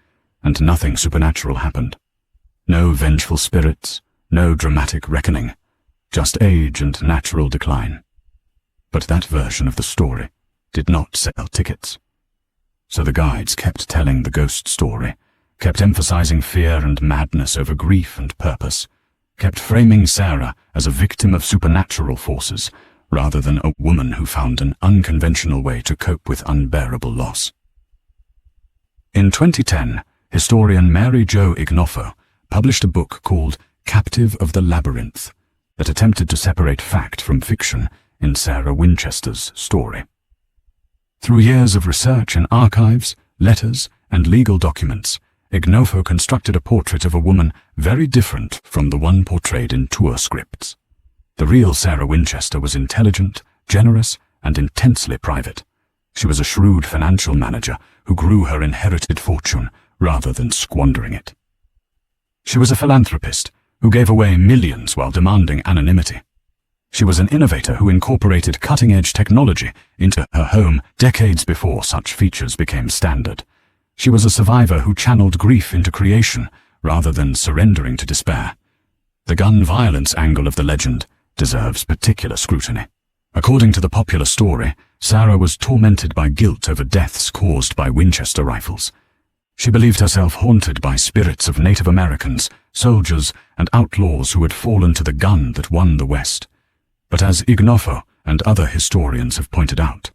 Speaker 1: and nothing supernatural happened. No vengeful spirits, no dramatic reckoning, just age and natural decline. But that version of the story did not sell tickets. So the guides kept telling the ghost story, kept emphasizing fear and madness over grief and purpose, kept framing Sarah as a victim of supernatural forces, rather than a woman who found an unconventional way to cope with unbearable loss. In 2010, historian Mary Jo Ignoffo published a book called Captive of the Labyrinth that attempted to separate fact from fiction in Sarah Winchester's story. Through years of research in archives, letters, and legal documents, Ignoffo constructed a portrait of a woman very different from the one portrayed in tour scripts. The real Sarah Winchester was intelligent, generous, and intensely private. She was a shrewd financial manager who grew her inherited fortune rather than squandering it. She was a philanthropist who gave away millions while demanding anonymity. She was an innovator who incorporated cutting-edge technology into her home decades before such features became standard. She was a survivor who channeled grief into creation rather than surrendering to despair. The gun violence angle of the legend deserves particular scrutiny. According to the popular story, Sarah was tormented by guilt over deaths caused by Winchester rifles. She believed herself haunted by spirits of Native Americans, soldiers, and outlaws who had fallen to the gun that won the West. But as Ignoffo and other historians have pointed out,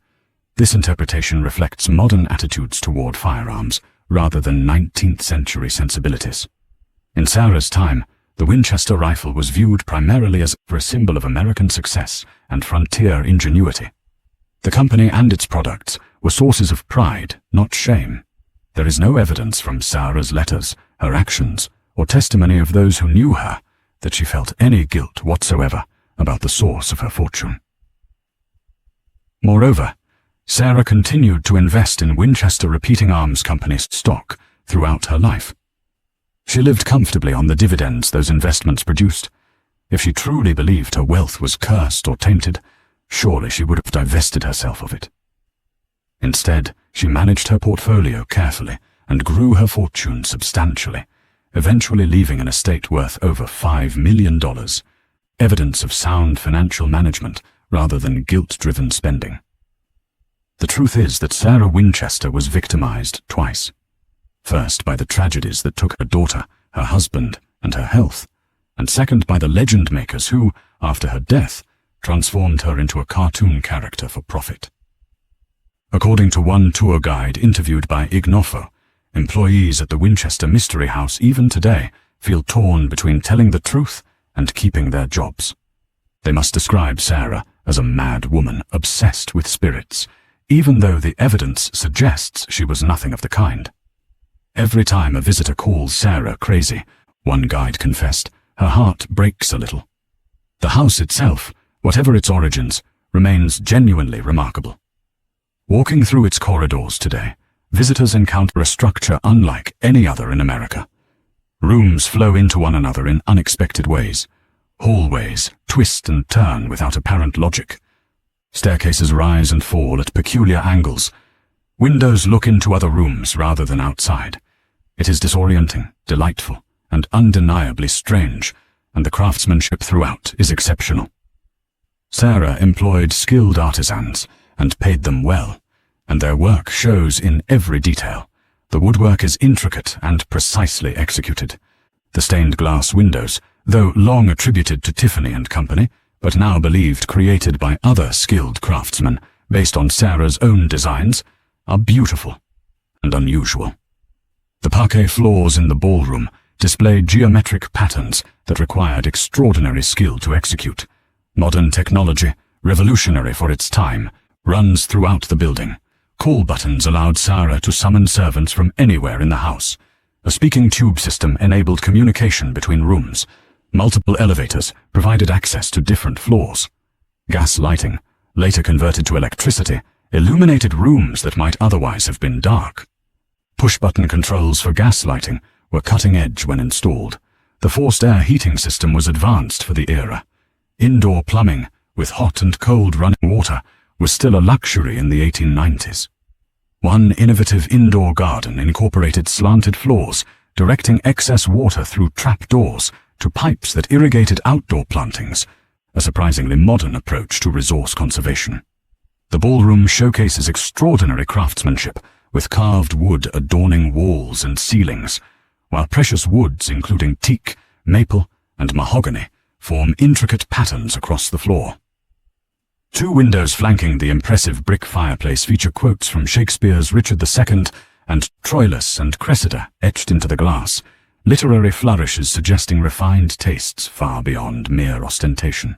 Speaker 1: this interpretation reflects modern attitudes toward firearms rather than 19th century sensibilities. In Sarah's time, the Winchester rifle was viewed primarily as a symbol of American success and frontier ingenuity. The company and its products were sources of pride, not shame. There is no evidence from Sarah's letters, her actions, or testimony of those who knew her that she felt any guilt whatsoever about the source of her fortune. Moreover, Sarah continued to invest in Winchester Repeating Arms Company's stock throughout her life. She lived comfortably on the dividends those investments produced. If she truly believed her wealth was cursed or tainted, surely she would have divested herself of it. Instead, she managed her portfolio carefully and grew her fortune substantially, eventually leaving an estate worth over $5 million, evidence of sound financial management rather than guilt-driven spending. The truth is that Sarah Winchester was victimized twice. First by the tragedies that took her daughter, her husband, and her health, and second by the legend makers who, after her death, transformed her into a cartoon character for profit. According to one tour guide interviewed by Ignoffo, employees at the Winchester Mystery House even today feel torn between telling the truth and keeping their jobs. They must describe Sarah as a mad woman obsessed with spirits, even though the evidence suggests she was nothing of the kind. Every time a visitor calls Sarah crazy, one guide confessed, her heart breaks a little. The house itself, whatever its origins, remains genuinely remarkable. Walking through its corridors today, visitors encounter a structure unlike any other in America. Rooms flow into one another in unexpected ways. Hallways twist and turn without apparent logic. Staircases rise and fall at peculiar angles. Windows look into other rooms rather than outside. It is disorienting, delightful, and undeniably strange, and the craftsmanship throughout is exceptional. Sarah employed skilled artisans and paid them well, and their work shows in every detail. The woodwork is intricate and precisely executed. The stained glass windows, though long attributed to Tiffany and Company, but now believed created by other skilled craftsmen based on Sarah's own designs, are beautiful and unusual. The parquet floors in the ballroom display geometric patterns that required extraordinary skill to execute. Modern technology, revolutionary for its time, runs throughout the building. Call buttons allowed Sarah to summon servants from anywhere in the house. A speaking tube system enabled communication between rooms. Multiple elevators provided access to different floors. Gas lighting, later converted to electricity, illuminated rooms that might otherwise have been dark. Push-button controls for gas lighting were cutting-edge when installed. The forced air heating system was advanced for the era. Indoor plumbing, with hot and cold running water, was still a luxury in the 1890s. One innovative indoor garden incorporated slanted floors, directing excess water through trapdoors to pipes that irrigated outdoor plantings, a surprisingly modern approach to resource conservation. The ballroom showcases extraordinary craftsmanship, with carved wood adorning walls and ceilings, while precious woods including teak, maple, and mahogany form intricate patterns across the floor. Two windows flanking the impressive brick fireplace feature quotes from Shakespeare's Richard II and Troilus and Cressida etched into the glass, literary flourishes suggesting refined tastes far beyond mere ostentation.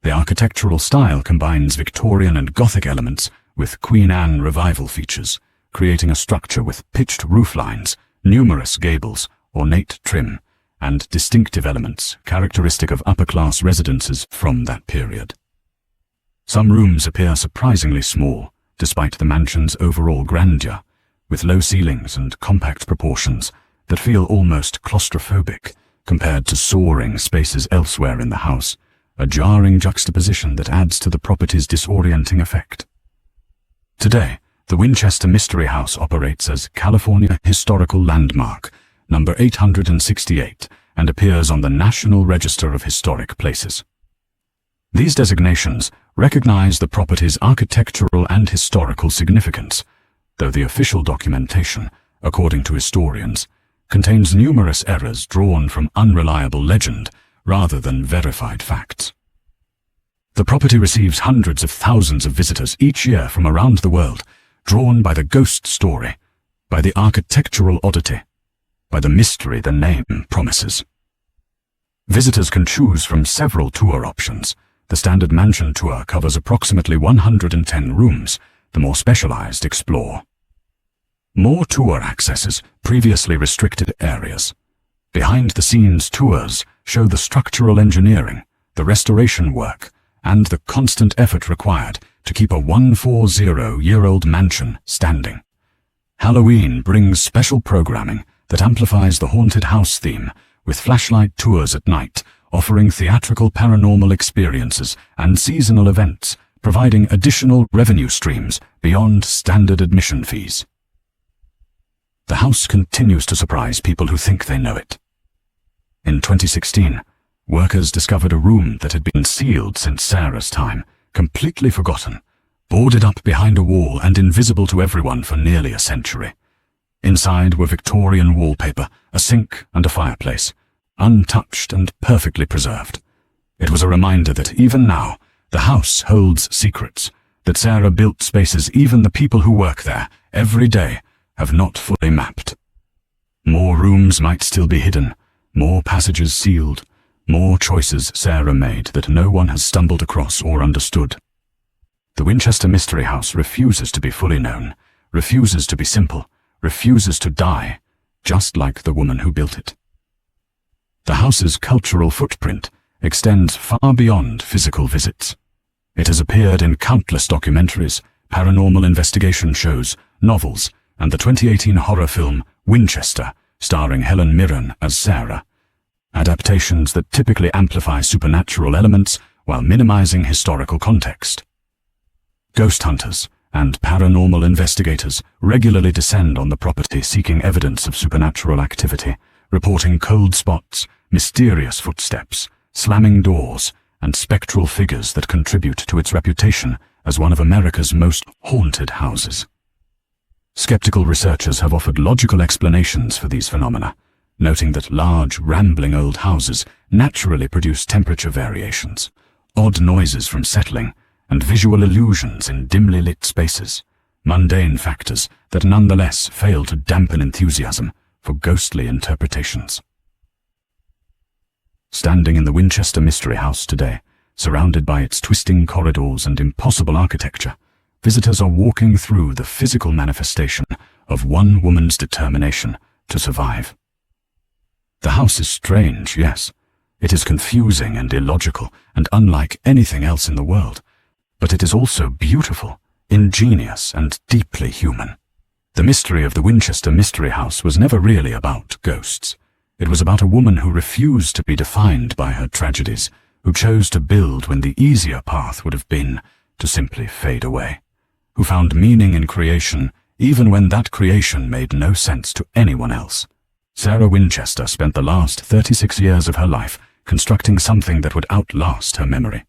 Speaker 1: The architectural style combines Victorian and Gothic elements with Queen Anne revival features, creating a structure with pitched roof lines, numerous gables, ornate trim, and distinctive elements characteristic of upper-class residences from that period. Some rooms appear surprisingly small, despite the mansion's overall grandeur, with low ceilings and compact proportions that feel almost claustrophobic compared to soaring spaces elsewhere in the house, a jarring juxtaposition that adds to the property's disorienting effect. Today, the Winchester Mystery House operates as California Historical Landmark, number 868, and appears on the National Register of Historic Places. These designations recognize the property's architectural and historical significance, though the official documentation, according to historians, contains numerous errors drawn from unreliable legend rather than verified facts. The property receives hundreds of thousands of visitors each year from around the world, drawn by the ghost story, by the architectural oddity, by the mystery the name promises. Visitors can choose from several tour options. The standard mansion tour covers approximately 110 rooms. The more specialized explore more tour accesses previously restricted areas. Behind-the-scenes tours show the structural engineering, the restoration work, and the constant effort required to keep a 140-year-old mansion standing. Halloween brings special programming that amplifies the haunted house theme, with flashlight tours at night, offering theatrical paranormal experiences and seasonal events, providing additional revenue streams beyond standard admission fees. The house continues to surprise people who think they know it. In 2016, workers discovered a room that had been sealed since Sarah's time, completely forgotten, boarded up behind a wall and invisible to everyone for nearly a century. Inside were Victorian wallpaper, a sink and a fireplace, untouched and perfectly preserved. It was a reminder that even now, the house holds secrets, that Sarah built spaces even the people who work there every day have not fully mapped. More rooms might still be hidden, more passages sealed, more choices Sarah made that no one has stumbled across or understood. The Winchester Mystery House refuses to be fully known, refuses to be simple, refuses to die, just like the woman who built it. The house's cultural footprint extends far beyond physical visits. It has appeared in countless documentaries, paranormal investigation shows, novels, and the 2018 horror film Winchester, starring Helen Mirren as Sarah. Adaptations that typically amplify supernatural elements while minimizing historical context. Ghost hunters and paranormal investigators regularly descend on the property seeking evidence of supernatural activity, reporting cold spots, mysterious footsteps, slamming doors, and spectral figures that contribute to its reputation as one of America's most haunted houses. Skeptical researchers have offered logical explanations for these phenomena, noting that large, rambling old houses naturally produce temperature variations, odd noises from settling, and visual illusions in dimly lit spaces, mundane factors that nonetheless fail to dampen enthusiasm for ghostly interpretations. Standing in the Winchester Mystery House today, surrounded by its twisting corridors and impossible architecture, visitors are walking through the physical manifestation of one woman's determination to survive. The house is strange, yes. It is confusing and illogical and unlike anything else in the world, but it is also beautiful, ingenious, and deeply human. The mystery of the Winchester Mystery House was never really about ghosts. It was about a woman who refused to be defined by her tragedies, who chose to build when the easier path would have been to simply fade away, who found meaning in creation even when that creation made no sense to anyone else. Sarah Winchester spent the last 36 years of her life constructing something that would outlast her memory.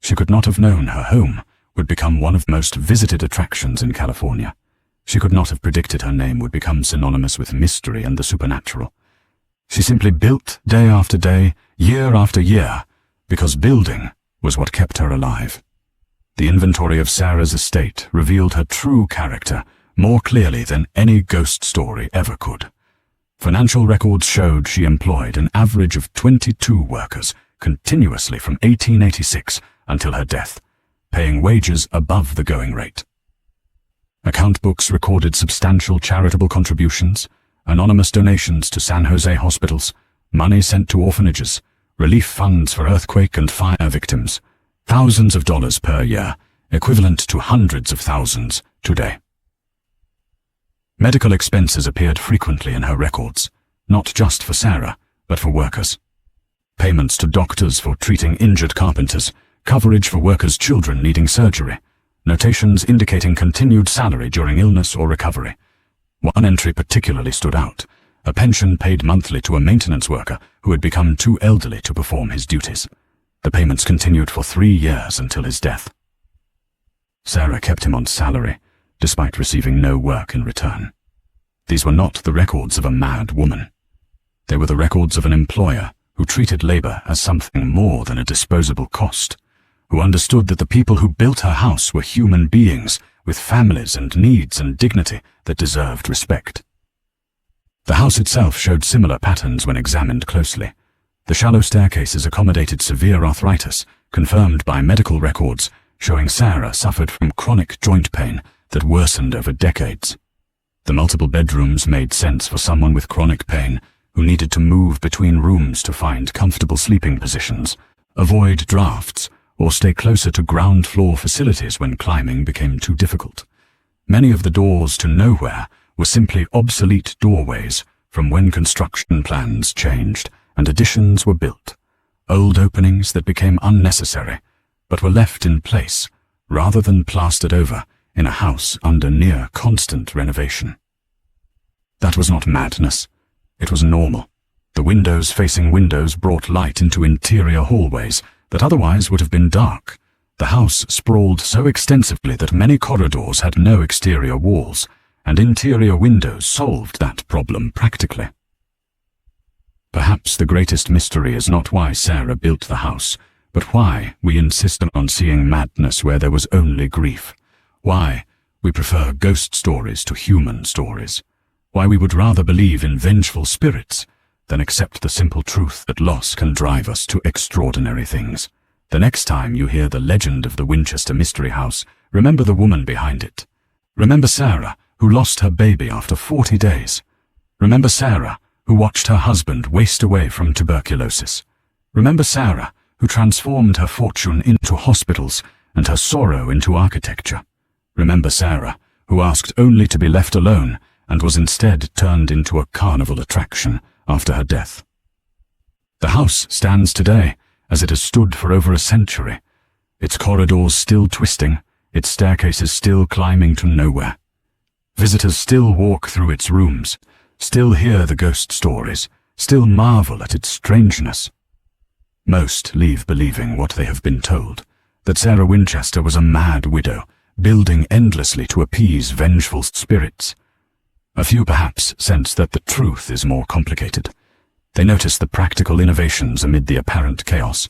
Speaker 1: She could not have known her home would become one of the most visited attractions in California. She could not have predicted her name would become synonymous with mystery and the supernatural. She simply built day after day, year after year, because building was what kept her alive. The inventory of Sarah's estate revealed her true character more clearly than any ghost story ever could. Financial records showed she employed an average of 22 workers continuously from 1886 until her death, paying wages above the going rate. Account books recorded substantial charitable contributions, anonymous donations to San Jose hospitals, money sent to orphanages, relief funds for earthquake and fire victims, thousands of dollars per year, equivalent to hundreds of thousands today. Medical expenses appeared frequently in her records, not just for Sarah, but for workers. Payments to doctors for treating injured carpenters, coverage for workers' children needing surgery, notations indicating continued salary during illness or recovery. One entry particularly stood out, a pension paid monthly to a maintenance worker who had become too elderly to perform his duties. The payments continued for 3 years until his death. Sarah kept him on salary, despite receiving no work in return. These were not the records of a mad woman. They were the records of an employer who treated labor as something more than a disposable cost, who understood that the people who built her house were human beings with families and needs and dignity that deserved respect. The house itself showed similar patterns when examined closely. The shallow staircases accommodated severe arthritis, confirmed by medical records showing Sarah suffered from chronic joint pain that worsened over decades. The multiple bedrooms made sense for someone with chronic pain who needed to move between rooms to find comfortable sleeping positions, avoid drafts, or stay closer to ground floor facilities when climbing became too difficult. Many of the doors to nowhere were simply obsolete doorways from when construction plans changed and additions were built, old openings that became unnecessary but were left in place rather than plastered over in a house under near constant renovation. That was not madness. It was normal. The windows facing windows brought light into interior hallways that otherwise would have been dark. The house sprawled so extensively that many corridors had no exterior walls, and interior windows solved that problem practically. Perhaps the greatest mystery is not why Sarah built the house, but why we insist on seeing madness where there was only grief. Why we prefer ghost stories to human stories. Why we would rather believe in vengeful spirits than accept the simple truth that loss can drive us to extraordinary things. The next time you hear the legend of the Winchester Mystery House, remember the woman behind it. Remember Sarah, who lost her baby after 40 days. Remember Sarah, who watched her husband waste away from tuberculosis. Remember Sarah, who transformed her fortune into hospitals and her sorrow into architecture. Remember Sarah, who asked only to be left alone and was instead turned into a carnival attraction after her death. The house stands today as it has stood for over a century, its corridors still twisting, its staircases still climbing to nowhere. Visitors still walk through its rooms, still hear the ghost stories, still marvel at its strangeness. Most leave believing what they have been told, that Sarah Winchester was a mad widow, building endlessly to appease vengeful spirits. A few perhaps sense that the truth is more complicated. They notice the practical innovations amid the apparent chaos.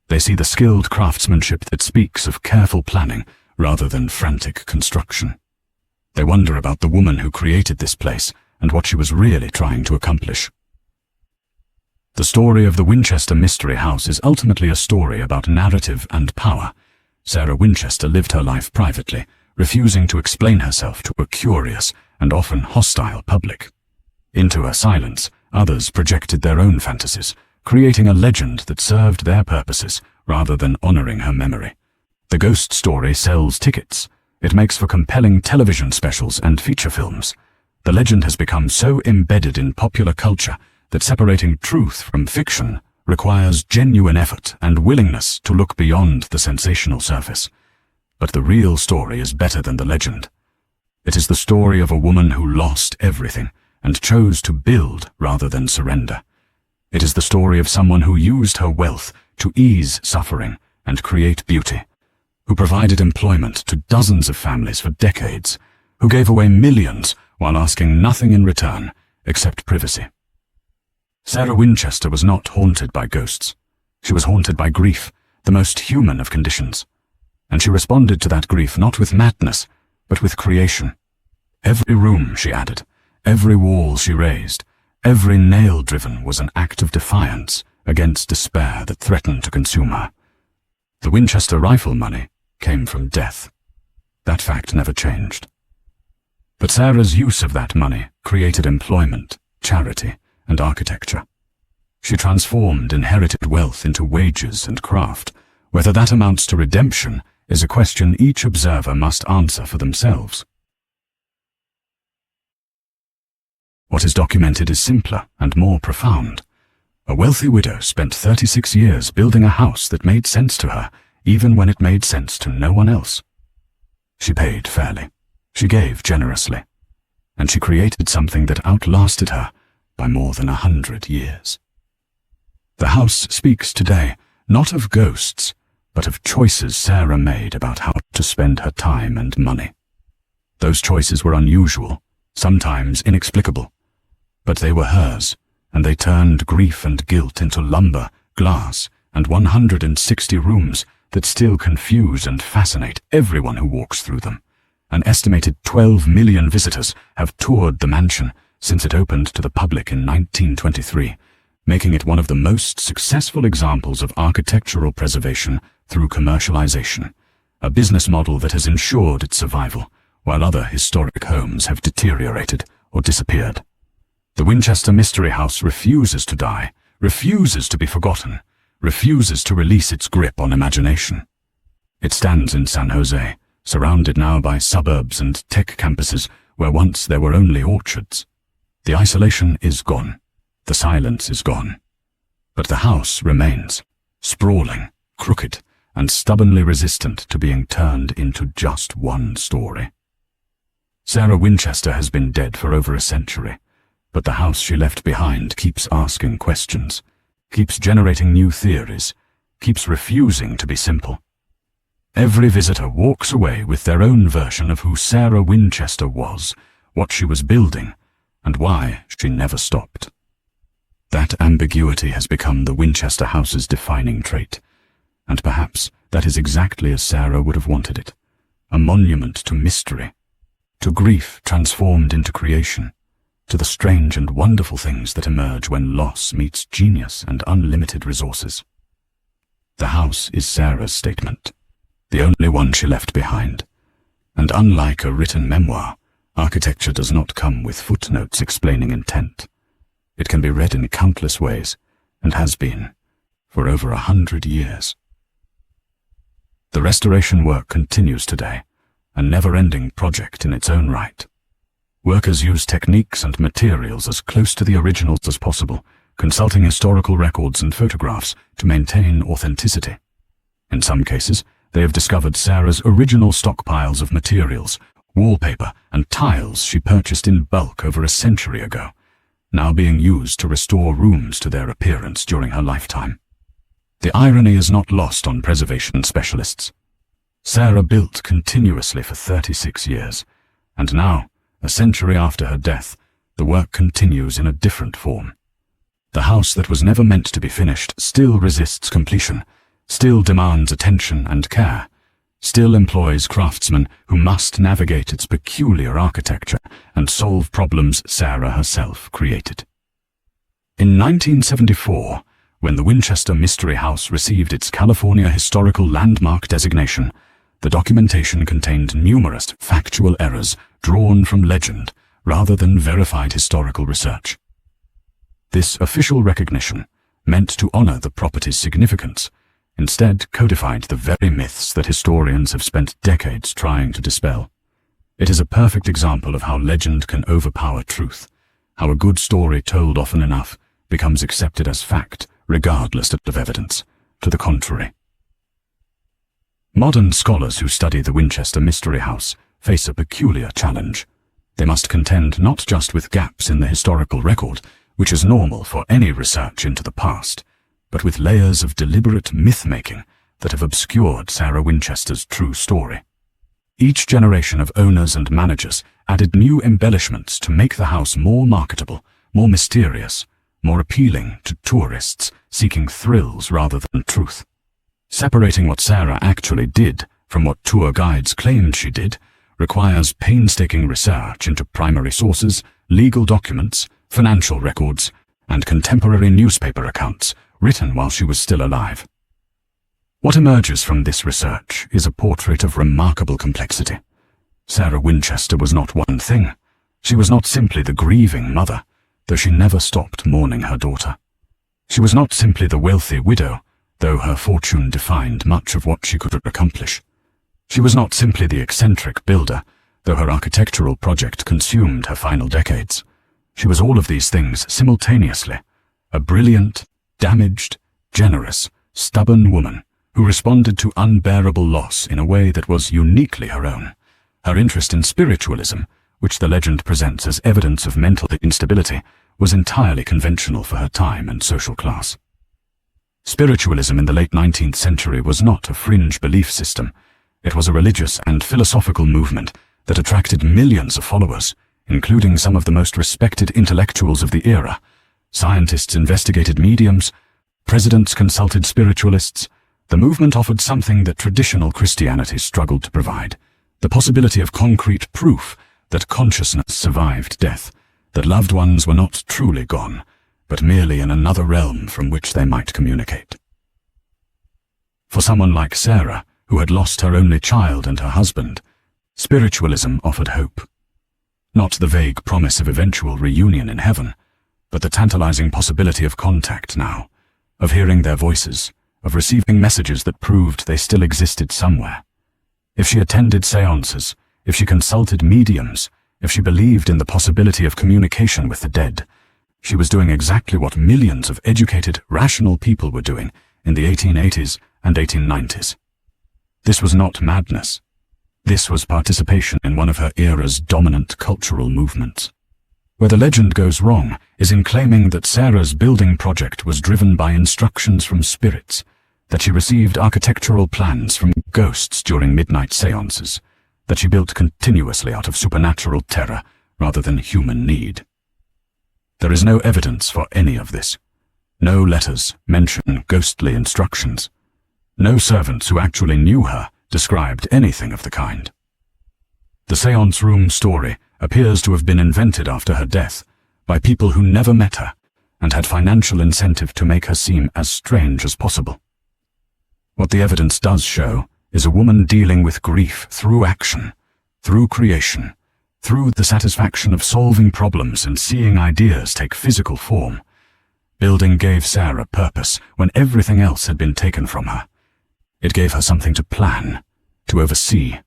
Speaker 1: They see the skilled craftsmanship that speaks of careful planning rather than frantic construction. They wonder about the woman who created this place and what she was really trying to accomplish. The story of the Winchester Mystery House is ultimately a story about narrative and power. Sarah Winchester lived her life privately, refusing to explain herself to a curious and often hostile public. Into her silence, others projected their own fantasies, creating a legend that served their purposes rather than honoring her memory. The ghost story sells tickets. It makes for compelling television specials and feature films. The legend has become so embedded in popular culture that separating truth from fiction requires genuine effort and willingness to look beyond the sensational surface. But the real story is better than the legend. It is the story of a woman who lost everything and chose to build rather than surrender. It is the story of someone who used her wealth to ease suffering and create beauty, who provided employment to dozens of families for decades, who gave away millions while asking nothing in return except privacy. Sarah Winchester was not haunted by ghosts. She was haunted by grief, the most human of conditions. And she responded to that grief not with madness, but with creation. Every room she added, every wall she raised, every nail driven was an act of defiance against despair that threatened to consume her. The Winchester rifle money came from death. That fact never changed. But Sarah's use of that money created employment, charity, and architecture. She transformed inherited wealth into wages and craft. Whether that amounts to redemption is a question each observer must answer for themselves. What is documented is simpler and more profound. A wealthy widow spent 36 years building a house that made sense to her, even when it made sense to no one else. She paid fairly. She gave generously. And she created something that outlasted her by more than 100 years. The house speaks today not of ghosts, but of choices Sarah made about how to spend her time and money. Those choices were unusual, sometimes inexplicable, but they were hers, and they turned grief and guilt into lumber, glass, and 160 rooms that still confuse and fascinate everyone who walks through them. An estimated 12 million visitors have toured the mansion since it opened to the public in 1923, making it one of the most successful examples of architectural preservation through commercialization, a business model that has ensured its survival, while other historic homes have deteriorated or disappeared. The Winchester Mystery House refuses to die, refuses to be forgotten, refuses to release its grip on imagination. It stands in San Jose, surrounded now by suburbs and tech campuses where once there were only orchards. The isolation is gone. The silence is gone. But the house remains, sprawling, crooked, and stubbornly resistant to being turned into just one story. Sarah Winchester has been dead for over a century, but the house she left behind keeps asking questions, keeps generating new theories, keeps refusing to be simple. Every visitor walks away with their own version of who Sarah Winchester was, what she was building, and why she never stopped. That ambiguity has become the Winchester House's defining trait, and perhaps that is exactly as Sarah would have wanted it, a monument to mystery, to grief transformed into creation, to the strange and wonderful things that emerge when loss meets genius and unlimited resources. The house is Sarah's statement, the only one she left behind, and unlike a written memoir, architecture does not come with footnotes explaining intent. It can be read in countless ways, and has been, for over 100 years. The restoration work continues today, a never-ending project in its own right. Workers use techniques and materials as close to the originals as possible, consulting historical records and photographs to maintain authenticity. In some cases, they have discovered Sarah's original stockpiles of materials, wallpaper, and tiles she purchased in bulk over a century ago, now being used to restore rooms to their appearance during her lifetime. The irony is not lost on preservation specialists. Sarah built continuously for 36 years, and now, a century after her death, the work continues in a different form. The house that was never meant to be finished still resists completion, still demands attention and care, still employs craftsmen who must navigate its peculiar architecture and solve problems Sarah herself created. In 1974, when the Winchester Mystery House received its California Historical Landmark designation, the documentation contained numerous factual errors drawn from legend rather than verified historical research. This official recognition, meant to honor the property's significance, instead codified the very myths that historians have spent decades trying to dispel. It is a perfect example of how legend can overpower truth, how a good story told often enough becomes accepted as fact, regardless of evidence to the contrary. Modern scholars who study the Winchester Mystery House face a peculiar challenge. They must contend not just with gaps in the historical record, which is normal for any research into the past, but with layers of deliberate myth-making that have obscured Sarah Winchester's true story. Each generation of owners and managers added new embellishments to make the house more marketable, more mysterious, more appealing to tourists seeking thrills rather than truth. Separating what Sarah actually did from what tour guides claimed she did requires painstaking research into primary sources, legal documents, financial records, and contemporary newspaper accounts written while she was still alive. What emerges from this research is a portrait of remarkable complexity. Sarah Winchester was not one thing. She was not simply the grieving mother, though she never stopped mourning her daughter. She was not simply the wealthy widow, though her fortune defined much of what she could accomplish. She was not simply the eccentric builder, though her architectural project consumed her final decades. She was all of these things simultaneously, a brilliant, damaged, generous, stubborn woman who responded to unbearable loss in a way that was uniquely her own. Her interest in spiritualism, which the legend presents as evidence of mental instability, was entirely conventional for her time and social class. Spiritualism in the late 19th century was not a fringe belief system. It was a religious and philosophical movement that attracted millions of followers, including some of the most respected intellectuals of the era. Scientists investigated mediums, presidents consulted spiritualists. The movement offered something that traditional Christianity struggled to provide: the possibility of concrete proof that consciousness survived death, that loved ones were not truly gone, but merely in another realm from which they might communicate. For someone like Sarah, who had lost her only child and her husband, spiritualism offered hope. Not the vague promise of eventual reunion in heaven, but the tantalizing possibility of contact now, of hearing their voices, of receiving messages that proved they still existed somewhere. If she attended seances, if she consulted mediums, if she believed in the possibility of communication with the dead, she was doing exactly what millions of educated, rational people were doing in the 1880s and 1890s. This was not madness. This was participation in one of her era's dominant cultural movements. Where the legend goes wrong is in claiming that Sarah's building project was driven by instructions from spirits, that she received architectural plans from ghosts during midnight seances, that she built continuously out of supernatural terror rather than human need. There is no evidence for any of this. No letters mention ghostly instructions. No servants who actually knew her described anything of the kind. The seance room story appears to have been invented after her death by people who never met her and had financial incentive to make her seem as strange as possible. What the evidence does show is a woman dealing with grief through action, through creation, through the satisfaction of solving problems and seeing ideas take physical form. Building gave Sarah purpose when everything else had been taken from her. It gave her something to plan, to oversee,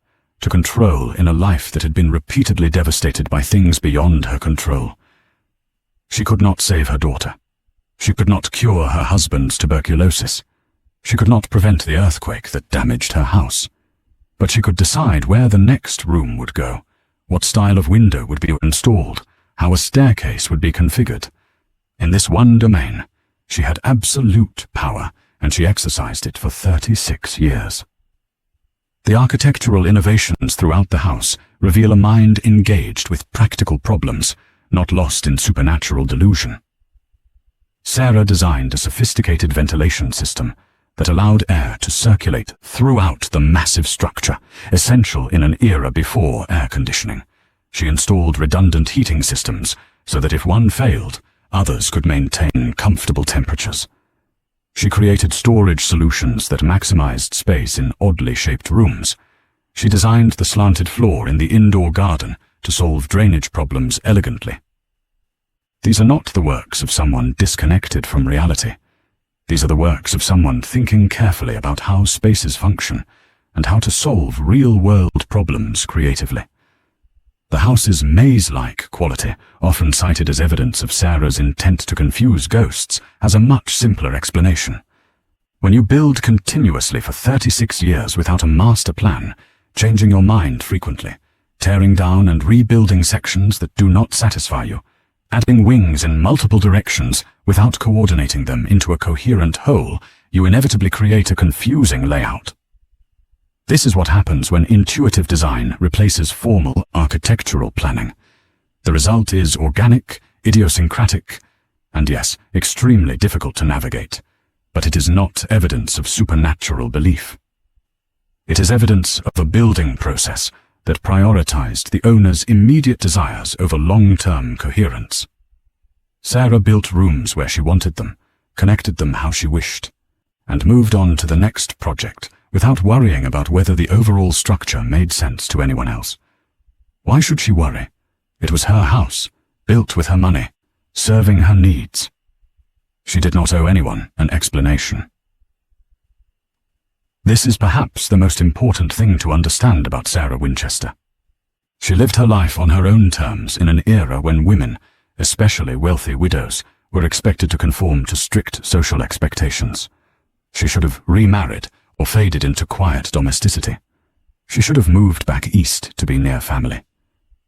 Speaker 1: to control in a life that had been repeatedly devastated by things beyond her control. She could not save her daughter. She could not cure her husband's tuberculosis. She could not prevent the earthquake that damaged her house. But she could decide where the next room would go, what style of window would be installed, how a staircase would be configured. In this one domain, she had absolute power and she exercised it for 36 years. The architectural innovations throughout the house reveal a mind engaged with practical problems, not lost in supernatural delusion. Sarah designed a sophisticated ventilation system that allowed air to circulate throughout the massive structure, essential in an era before air conditioning. She installed redundant heating systems so that if one failed, others could maintain comfortable temperatures. She created storage solutions that maximized space in oddly shaped rooms. She designed the slanted floor in the indoor garden to solve drainage problems elegantly. These are not the works of someone disconnected from reality. These are the works of someone thinking carefully about how spaces function and how to solve real-world problems creatively. The house's maze-like quality, often cited as evidence of Sarah's intent to confuse ghosts, has a much simpler explanation. When you build continuously for 36 years without a master plan, changing your mind frequently, tearing down and rebuilding sections that do not satisfy you, adding wings in multiple directions without coordinating them into a coherent whole, you inevitably create a confusing layout. This is what happens when intuitive design replaces formal architectural planning. The result is organic, idiosyncratic, and yes, extremely difficult to navigate, but it is not evidence of supernatural belief. It is evidence of a building process that prioritized the owner's immediate desires over long-term coherence. Sarah built rooms where she wanted them, connected them how she wished, and moved on to the next project without worrying about whether the overall structure made sense to anyone else. Why should she worry? It was her house, built with her money, serving her needs. She did not owe anyone an explanation. This is perhaps the most important thing to understand about Sarah Winchester. She lived her life on her own terms in an era when women, especially wealthy widows, were expected to conform to strict social expectations. She should have remarried or faded into quiet domesticity. She should have moved back east to be near family.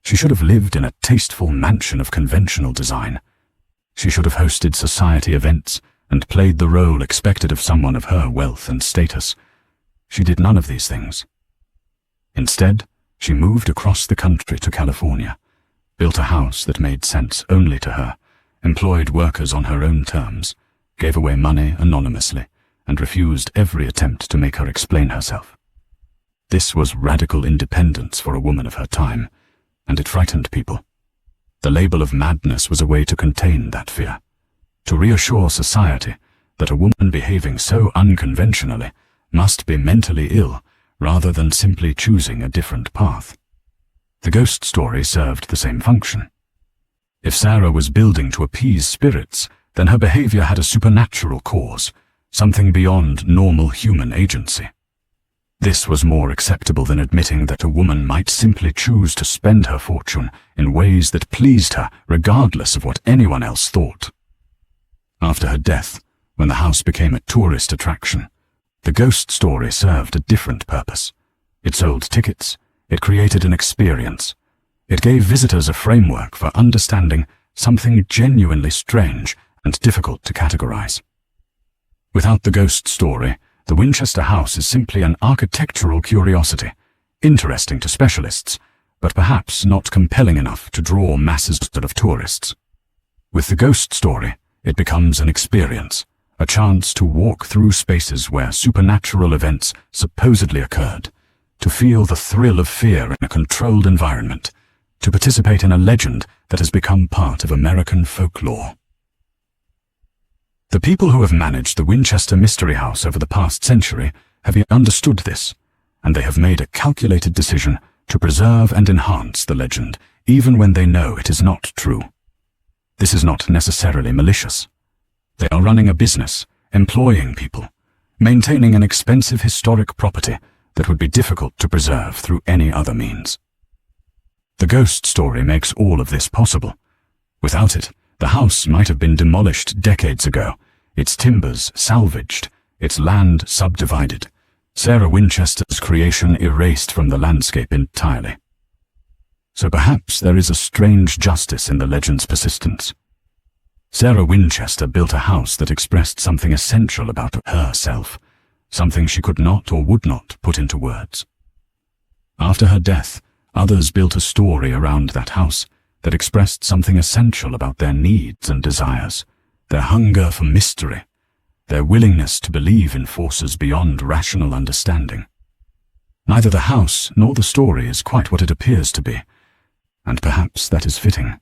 Speaker 1: She should have lived in a tasteful mansion of conventional design. She should have hosted society events and played the role expected of someone of her wealth and status. She did none of these things. Instead, she moved across the country to California, built a house that made sense only to her, employed workers on her own terms, gave away money anonymously, and refused every attempt to make her explain herself. This was radical independence for a woman of her time, and it frightened people. The label of madness was a way to contain that fear, to reassure society that a woman behaving so unconventionally must be mentally ill rather than simply choosing a different path. The ghost story served the same function. If Sarah was building to appease spirits, then her behavior had a supernatural cause, something beyond normal human agency. This was more acceptable than admitting that a woman might simply choose to spend her fortune in ways that pleased her, regardless of what anyone else thought. After her death, when the house became a tourist attraction, the ghost story served a different purpose. It sold tickets. It created an experience. It gave visitors a framework for understanding something genuinely strange and difficult to categorize. Without the ghost story, the Winchester house is simply an architectural curiosity, interesting to specialists, but perhaps not compelling enough to draw masses of tourists. With the ghost story, it becomes an experience, a chance to walk through spaces where supernatural events supposedly occurred, to feel the thrill of fear in a controlled environment, to participate in a legend that has become part of American folklore. The people who have managed the Winchester Mystery House over the past century have understood this, and they have made a calculated decision to preserve and enhance the legend, even when they know it is not true. This is not necessarily malicious. They are running a business, employing people, maintaining an expensive historic property that would be difficult to preserve through any other means. The ghost story makes all of this possible. Without it, the house might have been demolished decades ago, its timbers salvaged, its land subdivided, Sarah Winchester's creation erased from the landscape entirely. So perhaps there is a strange justice in the legend's persistence. Sarah Winchester built a house that expressed something essential about herself, something she could not or would not put into words. After her death, others built a story around that house that expressed something essential about their needs and desires, their hunger for mystery, their willingness to believe in forces beyond rational understanding. Neither the house nor the story is quite what it appears to be, and perhaps that is fitting.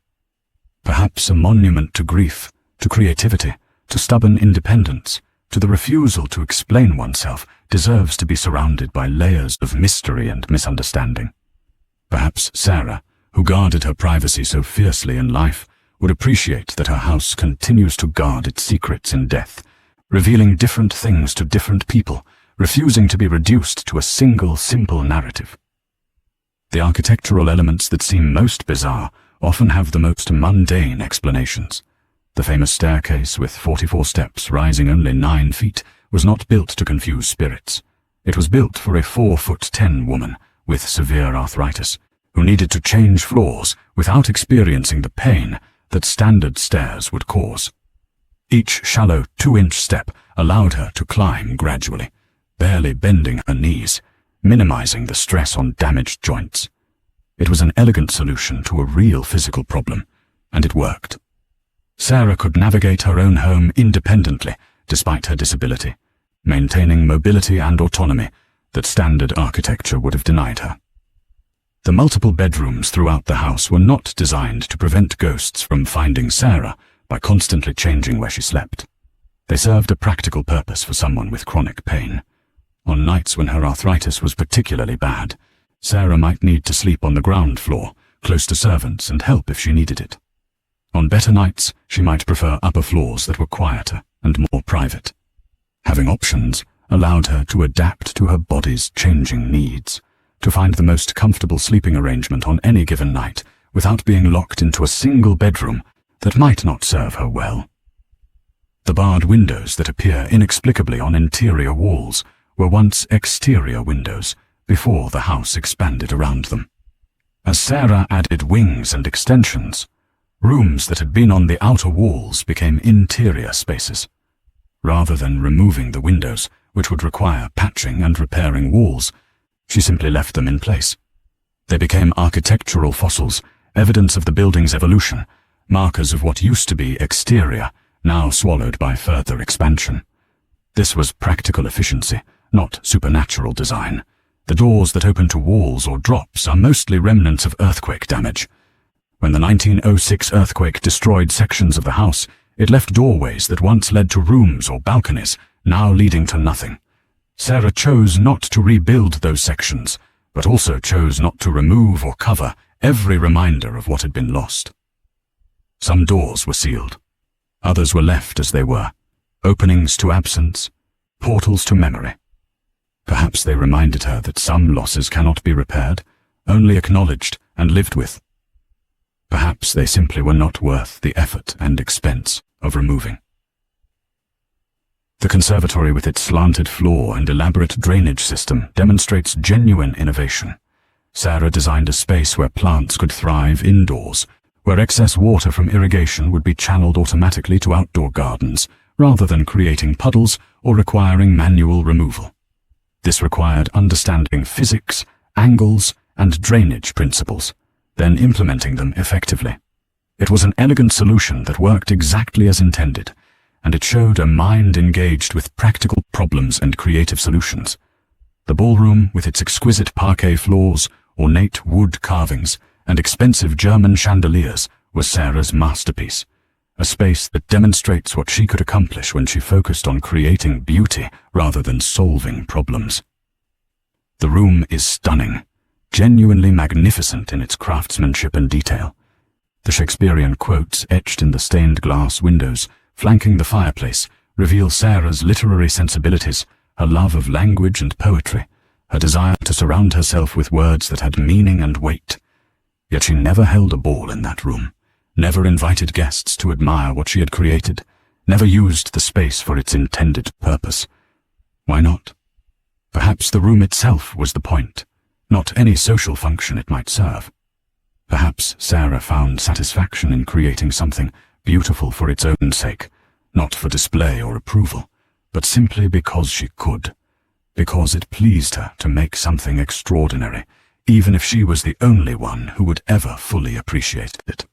Speaker 1: Perhaps a monument to grief, to creativity, to stubborn independence, to the refusal to explain oneself, deserves to be surrounded by layers of mystery and misunderstanding. Perhaps Sarah, who guarded her privacy so fiercely in life, would appreciate that her house continues to guard its secrets in death, revealing different things to different people, refusing to be reduced to a single simple narrative. The architectural elements that seem most bizarre often have the most mundane explanations. The famous staircase with 44 steps rising only 9 feet was not built to confuse spirits. It was built for a 4'10" woman with severe arthritis, who needed to change floors without experiencing the pain that standard stairs would cause. Each shallow 2-inch step allowed her to climb gradually, barely bending her knees, minimizing the stress on damaged joints. It was an elegant solution to a real physical problem, and it worked. Sarah could navigate her own home independently, despite her disability, maintaining mobility and autonomy that standard architecture would have denied her. The multiple bedrooms throughout the house were not designed to prevent ghosts from finding Sarah by constantly changing where she slept. They served a practical purpose for someone with chronic pain. On nights when her arthritis was particularly bad, Sarah might need to sleep on the ground floor, close to servants and help if she needed it. On better nights, she might prefer upper floors that were quieter and more private. Having options allowed her to adapt to her body's changing needs, to find the most comfortable sleeping arrangement on any given night without being locked into a single bedroom that might not serve her well. The barred windows that appear inexplicably on interior walls were once exterior windows before the house expanded around them. As Sarah added wings and extensions, rooms that had been on the outer walls became interior spaces. Rather than removing the windows, which would require patching and repairing walls, she simply left them in place. They became architectural fossils, evidence of the building's evolution, markers of what used to be exterior, now swallowed by further expansion. This was practical efficiency, not supernatural design. The doors that open to walls or drops are mostly remnants of earthquake damage. When the 1906 earthquake destroyed sections of the house, it left doorways that once led to rooms or balconies, now leading to nothing. Sarah chose not to rebuild those sections, but also chose not to remove or cover every reminder of what had been lost. Some doors were sealed. Others were left as they were, openings to absence, portals to memory. Perhaps they reminded her that some losses cannot be repaired, only acknowledged and lived with. Perhaps they simply were not worth the effort and expense of removing. The conservatory with its slanted floor and elaborate drainage system demonstrates genuine innovation. Sarah designed a space where plants could thrive indoors, where excess water from irrigation would be channeled automatically to outdoor gardens, rather than creating puddles or requiring manual removal. This required understanding physics, angles, and drainage principles, then implementing them effectively. It was an elegant solution that worked exactly as intended, and it showed a mind engaged with practical problems and creative solutions. The ballroom, with its exquisite parquet floors, ornate wood carvings, and expensive German chandeliers, was Sarah's masterpiece, a space that demonstrates what she could accomplish when she focused on creating beauty rather than solving problems. The room is stunning, genuinely magnificent in its craftsmanship and detail. The Shakespearean quotes etched in the stained glass windows flanking the fireplace reveal Sarah's literary sensibilities, her love of language and poetry, her desire to surround herself with words that had meaning and weight. Yet she never held a ball in that room, never invited guests to admire what she had created, never used the space for its intended purpose. Why not? Perhaps the room itself was the point, not any social function it might serve. Perhaps Sarah found satisfaction in creating something beautiful for its own sake, not for display or approval, but simply because she could, because it pleased her to make something extraordinary, even if she was the only one who would ever fully appreciate it.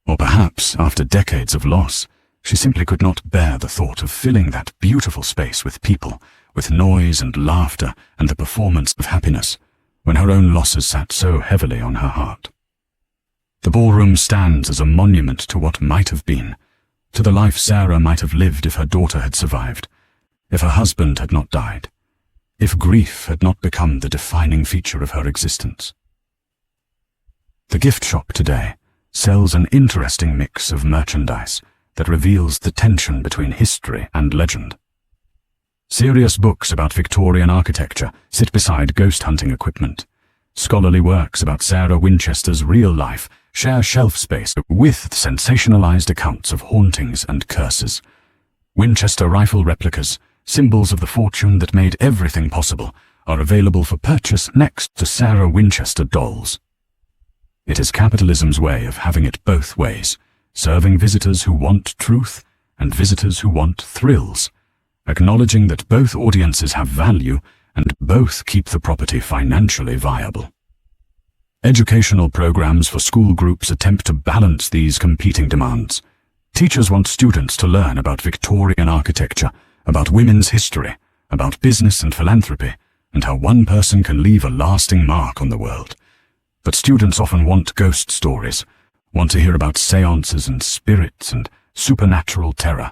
Speaker 1: Or perhaps, after decades of loss, she simply could not bear the thought of filling that beautiful space with people, with noise and laughter and the performance of happiness, when her own losses sat so heavily on her heart. The ballroom stands as a monument to what might have been, to the life Sarah might have lived if her daughter had survived, if her husband had not died, if grief had not become the defining feature of her existence. The gift shop today sells an interesting mix of merchandise that reveals the tension between history and legend. Serious books about Victorian architecture sit beside ghost hunting equipment. Scholarly works about Sarah Winchester's real life share shelf space with sensationalized accounts of hauntings and curses. Winchester rifle replicas, symbols of the fortune that made everything possible, are available for purchase next to Sarah Winchester dolls. It is capitalism's way of having it both ways, serving visitors who want truth and visitors who want thrills, acknowledging that both audiences have value and both keep the property financially viable. Educational programs for school groups attempt to balance these competing demands. Teachers want students to learn about Victorian architecture, about women's history, about business and philanthropy, and how one person can leave a lasting mark on the world. But students often want ghost stories, want to hear about seances and spirits and supernatural terror.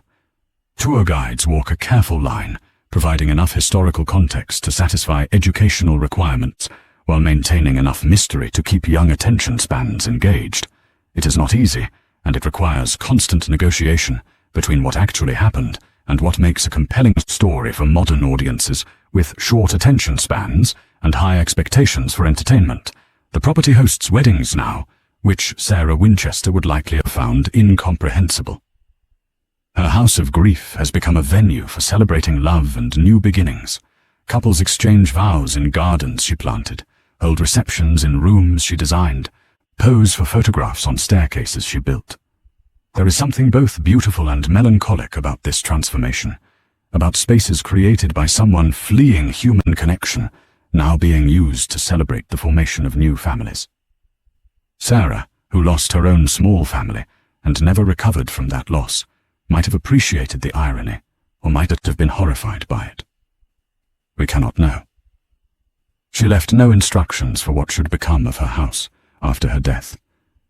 Speaker 1: Tour guides walk a careful line, providing enough historical context to satisfy educational requirements, while maintaining enough mystery to keep young attention spans engaged. It is not easy, and it requires constant negotiation between what actually happened and what makes a compelling story for modern audiences with short attention spans and high expectations for entertainment. The property hosts weddings now, which Sarah Winchester would likely have found incomprehensible. Her house of grief has become a venue for celebrating love and new beginnings. Couples exchange vows in gardens she planted, hold receptions in rooms she designed, pose for photographs on staircases she built. There is something both beautiful and melancholic about this transformation, about spaces created by someone fleeing human connection, now being used to celebrate the formation of new families. Sarah, who lost her own small family and never recovered from that loss, might have appreciated the irony, or might have been horrified by it. We cannot know. She left no instructions for what should become of her house after her death,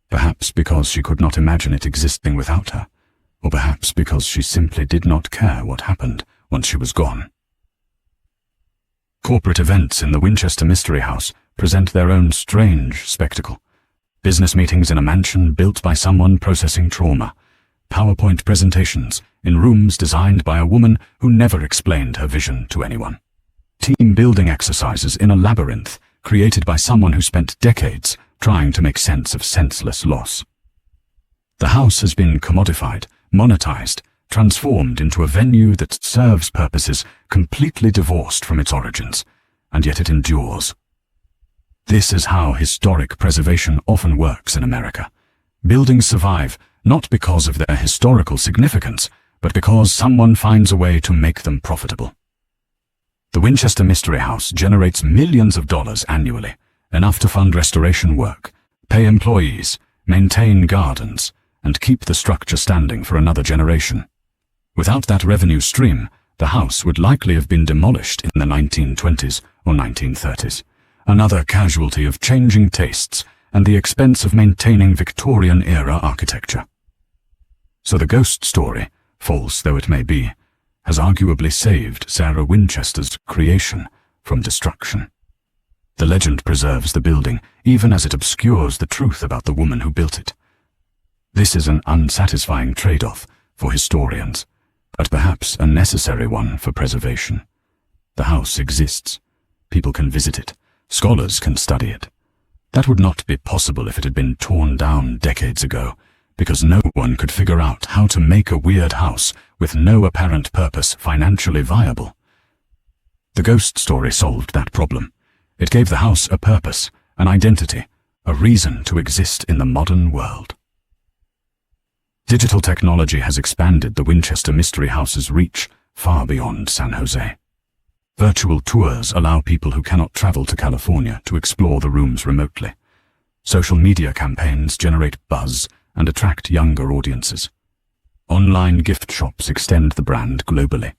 Speaker 1: perhaps because she could not imagine it existing without her, or perhaps because she simply did not care what happened once she was gone. Corporate events in the Winchester Mystery House present their own strange spectacle. Business meetings in a mansion built by someone processing trauma, PowerPoint presentations in rooms designed by a woman who never explained her vision to anyone. Team-building exercises in a labyrinth created by someone who spent decades trying to make sense of senseless loss. The house has been commodified, monetized, transformed into a venue that serves purposes completely divorced from its origins, and yet it endures. This is how historic preservation often works in America. Buildings survive not because of their historical significance, but because someone finds a way to make them profitable. The Winchester Mystery House generates millions of dollars annually, enough to fund restoration work, pay employees, maintain gardens, and keep the structure standing for another generation. Without that revenue stream, the house would likely have been demolished in the 1920s or 1930s, another casualty of changing tastes and the expense of maintaining Victorian-era architecture. So the ghost story, false though it may be, has arguably saved Sarah Winchester's creation from destruction. The legend preserves the building, even as it obscures the truth about the woman who built it. This is an unsatisfying trade-off for historians, but perhaps a necessary one for preservation. The house exists. People can visit it. Scholars can study it. That would not be possible if it had been torn down decades ago, because no one could figure out how to make a weird house with no apparent purpose financially viable. The ghost story solved that problem. It gave the house a purpose, an identity, a reason to exist in the modern world. Digital technology has expanded the Winchester Mystery House's reach far beyond San Jose. Virtual tours allow people who cannot travel to California to explore the rooms remotely. Social media campaigns generate buzz and attract younger audiences. Online gift shops extend the brand globally.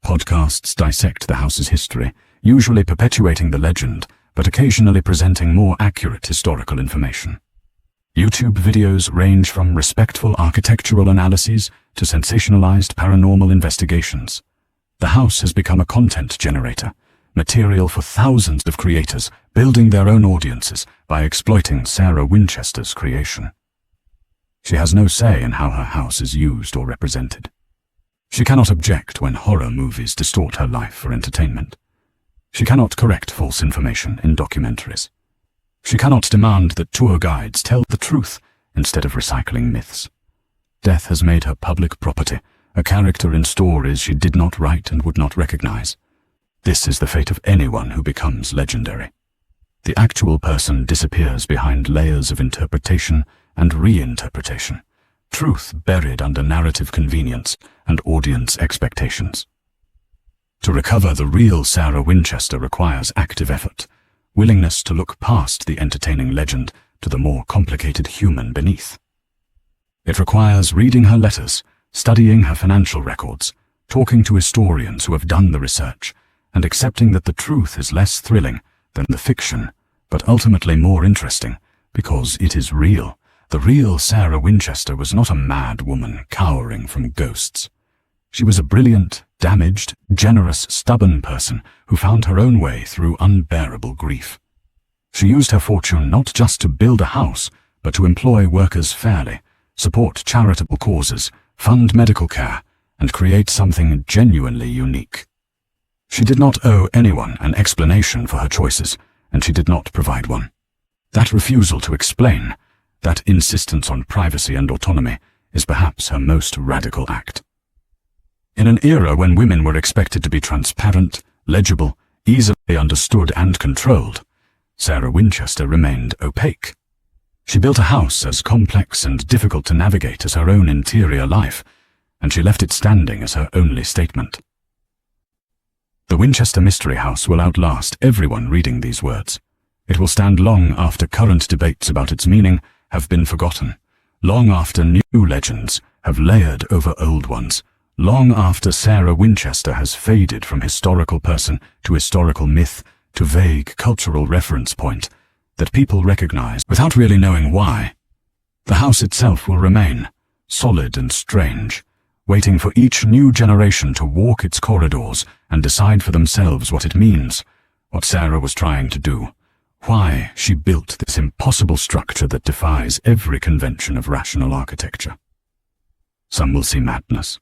Speaker 1: Podcasts dissect the house's history, usually perpetuating the legend, but occasionally presenting more accurate historical information. YouTube videos range from respectful architectural analyses to sensationalized paranormal investigations. The house has become a content generator, material for thousands of creators building their own audiences by exploiting Sarah Winchester's creation. She has no say in how her house is used or represented. She cannot object when horror movies distort her life for entertainment. She cannot correct false information in documentaries. She cannot demand that tour guides tell the truth instead of recycling myths. Death has made her public property, a character in stories she did not write and would not recognize. This is the fate of anyone who becomes legendary. The actual person disappears behind layers of interpretation and reinterpretation, truth buried under narrative convenience and audience expectations. To recover the real Sarah Winchester requires active effort, willingness to look past the entertaining legend to the more complicated human beneath. It requires reading her letters, studying her financial records, talking to historians who have done the research, and accepting that the truth is less thrilling than the fiction, but ultimately more interesting, because it is real. The real Sarah Winchester was not a mad woman cowering from ghosts. She was a brilliant, damaged, generous, stubborn person who found her own way through unbearable grief. She used her fortune not just to build a house, but to employ workers fairly, support charitable causes, fund medical care, and create something genuinely unique. She did not owe anyone an explanation for her choices, and she did not provide one. That refusal to explain, that insistence on privacy and autonomy, is perhaps her most radical act. In an era when women were expected to be transparent, legible, easily understood and controlled, Sarah Winchester remained opaque. She built a house as complex and difficult to navigate as her own interior life, and she left it standing as her only statement. The Winchester Mystery House will outlast everyone reading these words. It will stand long after current debates about its meaning have been forgotten, long after new legends have layered over old ones, long after Sarah Winchester has faded from historical person to historical myth to vague cultural reference point that people recognize without really knowing why. The house itself will remain, solid and strange, waiting for each new generation to walk its corridors and decide for themselves what it means, what Sarah was trying to do, why she built this impossible structure that defies every convention of rational architecture. Some will see madness.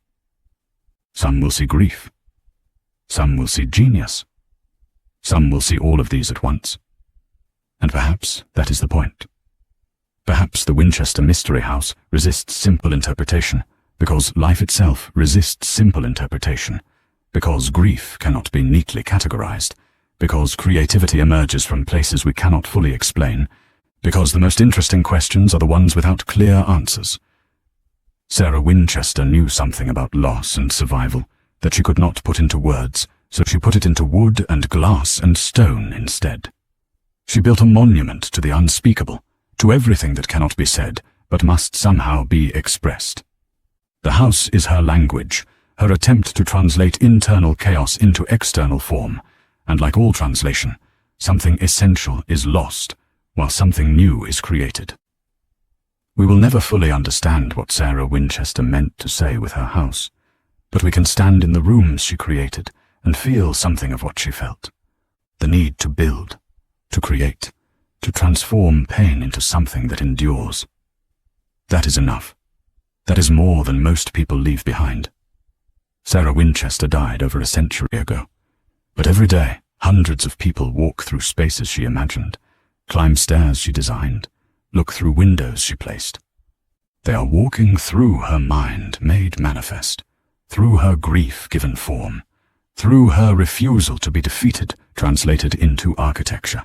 Speaker 1: Some will see grief. Some will see genius. Some will see all of these at once. And perhaps that is the point. Perhaps the Winchester Mystery House resists simple interpretation, because life itself resists simple interpretation, because grief cannot be neatly categorized, because creativity emerges from places we cannot fully explain, because the most interesting questions are the ones without clear answers. Sarah Winchester knew something about loss and survival that she could not put into words, so she put it into wood and glass and stone instead. She built a monument to the unspeakable, to everything that cannot be said, but must somehow be expressed. The house is her language, her attempt to translate internal chaos into external form, and like all translation, something essential is lost, while something new is created. We will never fully understand what Sarah Winchester meant to say with her house, but we can stand in the rooms she created and feel something of what she felt. The need to build, to create, to transform pain into something that endures. That is enough. That is more than most people leave behind. Sarah Winchester died over a century ago, but every day hundreds of people walk through spaces she imagined, climb stairs she designed, look through windows she placed. They are walking through her mind made manifest, through her grief given form, through her refusal to be defeated translated into architecture.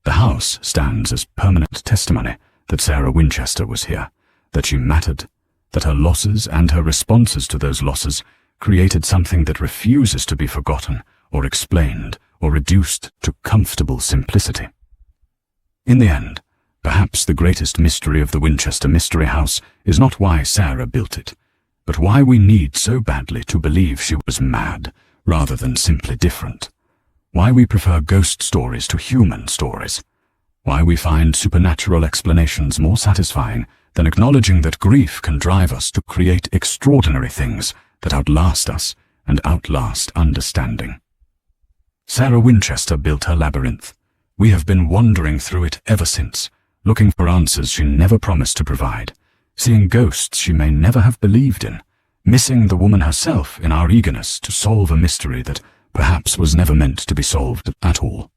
Speaker 1: The house stands as permanent testimony that Sarah Winchester was here, that she mattered, that her losses and her responses to those losses created something that refuses to be forgotten or explained or reduced to comfortable simplicity. In the end, perhaps the greatest mystery of the Winchester Mystery House is not why Sarah built it, but why we need so badly to believe she was mad rather than simply different. Why we prefer ghost stories to human stories. Why we find supernatural explanations more satisfying than acknowledging that grief can drive us to create extraordinary things that outlast us and outlast understanding. Sarah Winchester built her labyrinth. We have been wandering through it ever since, looking for answers she never promised to provide, seeing ghosts she may never have believed in, missing the woman herself in our eagerness to solve a mystery that perhaps was never meant to be solved at all.